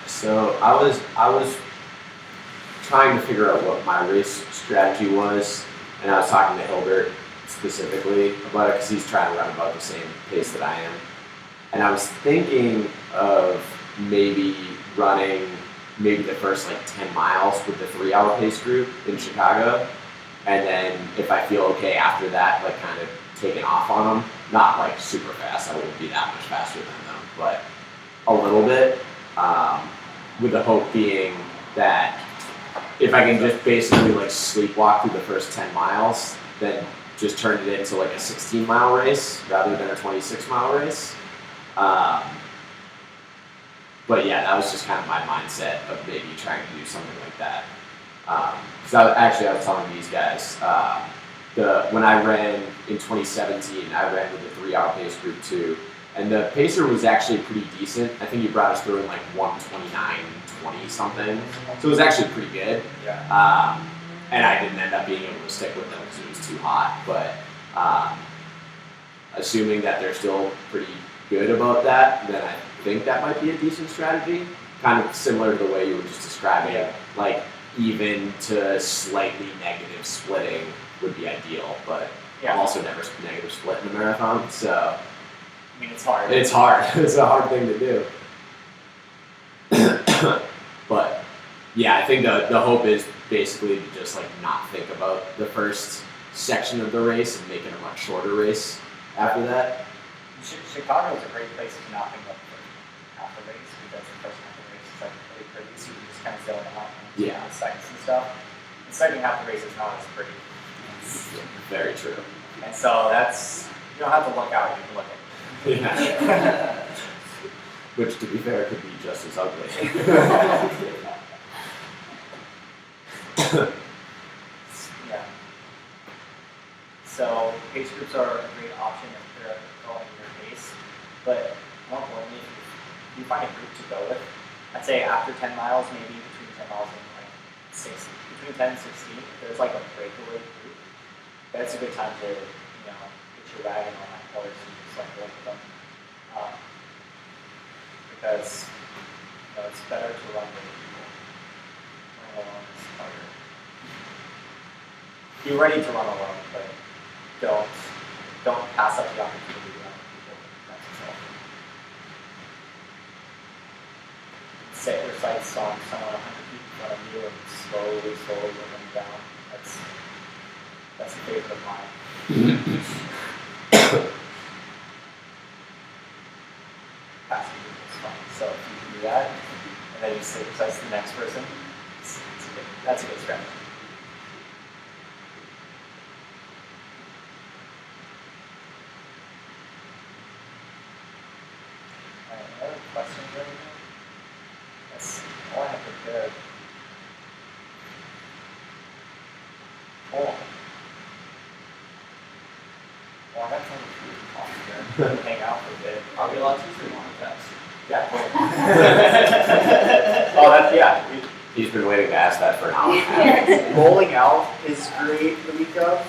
So I was trying to figure out what my race strategy was, and I was talking to Hilbert specifically about it because he's trying to run about the same pace that I am. And I was thinking of maybe running the first like 10 miles with the 3-hour pace group in Chicago, and then if I feel okay after that, like kind of taking off on them. Not like super fast, I wouldn't be that much faster than them, but a little bit, with the hope being that if I can just basically like sleepwalk through the first 10 miles, then just turn it into like a 16-mile race rather than a 26-mile race. But yeah, that was just kind of my mindset of maybe trying to do something like that. Because I was telling these guys, when I ran in 2017, I ran with a 3-hour pace group too. And the pacer was actually pretty decent. I think he brought us through in like 1:29:20 something. So it was actually pretty good. Yeah. And I didn't end up being able to stick with them because it was too hot. But assuming that they're still pretty good about that, then I think that might be a decent strategy. Kind of similar to the way you were just describing, like even to slightly negative splitting would be ideal, but Yeah. I'm also never negative split in a marathon, so I mean, it's hard. it's hard. It's a hard thing to do. But yeah, I think the hope is basically to just like not think about the first section of the race and make it a much shorter race after that. Chicago is a great place to not think about the first half of the race, because the first half of the race is like really pretty, so you can just kind of zone out and Yeah. the seconds and stuff. The second half of the race is not as pretty. Very true. And so you don't have to look out, you can look in. Yeah. Which, to be fair, could be just as ugly. Yeah. So pace groups are a great option if they're going your pace, but more importantly, if you find a group to go with, I'd say after 10 miles, maybe between 10 miles and like 6, between 10 and 16, if there's like a breakaway group, that's a good time to, get your wagon on that horse and just like go with them. Because, it's better to run with people. Running alone is harder. Be ready to run alone, but don't pass up the opportunity to other people. That's yourself. Set your sights on someone 100 feet in front of you and slowly bring them down. That's a favorite of mine. Passing is fun. So if you can do that, and then you set your sights to the next person, that's a good strategy. Alright, any other questions or anything? That's all I have prepared. Cool. Well, I got time to talk here. Hang out for a bit. I'll be a lot easier on the test. Yeah. Oh, that's, yeah. He's been waiting to ask that for an hour and a half. Rolling out is great the week of.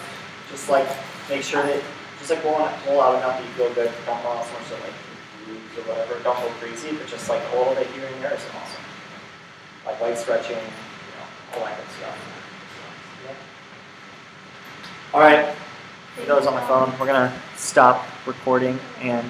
Just like make sure that, just like roll out enough that you feel good. Don't roll out so much that like you lose or whatever. Don't go crazy, but just like a little bit here and there is awesome. Like light stretching, all that good stuff. All right, for those on my phone, we're gonna stop recording and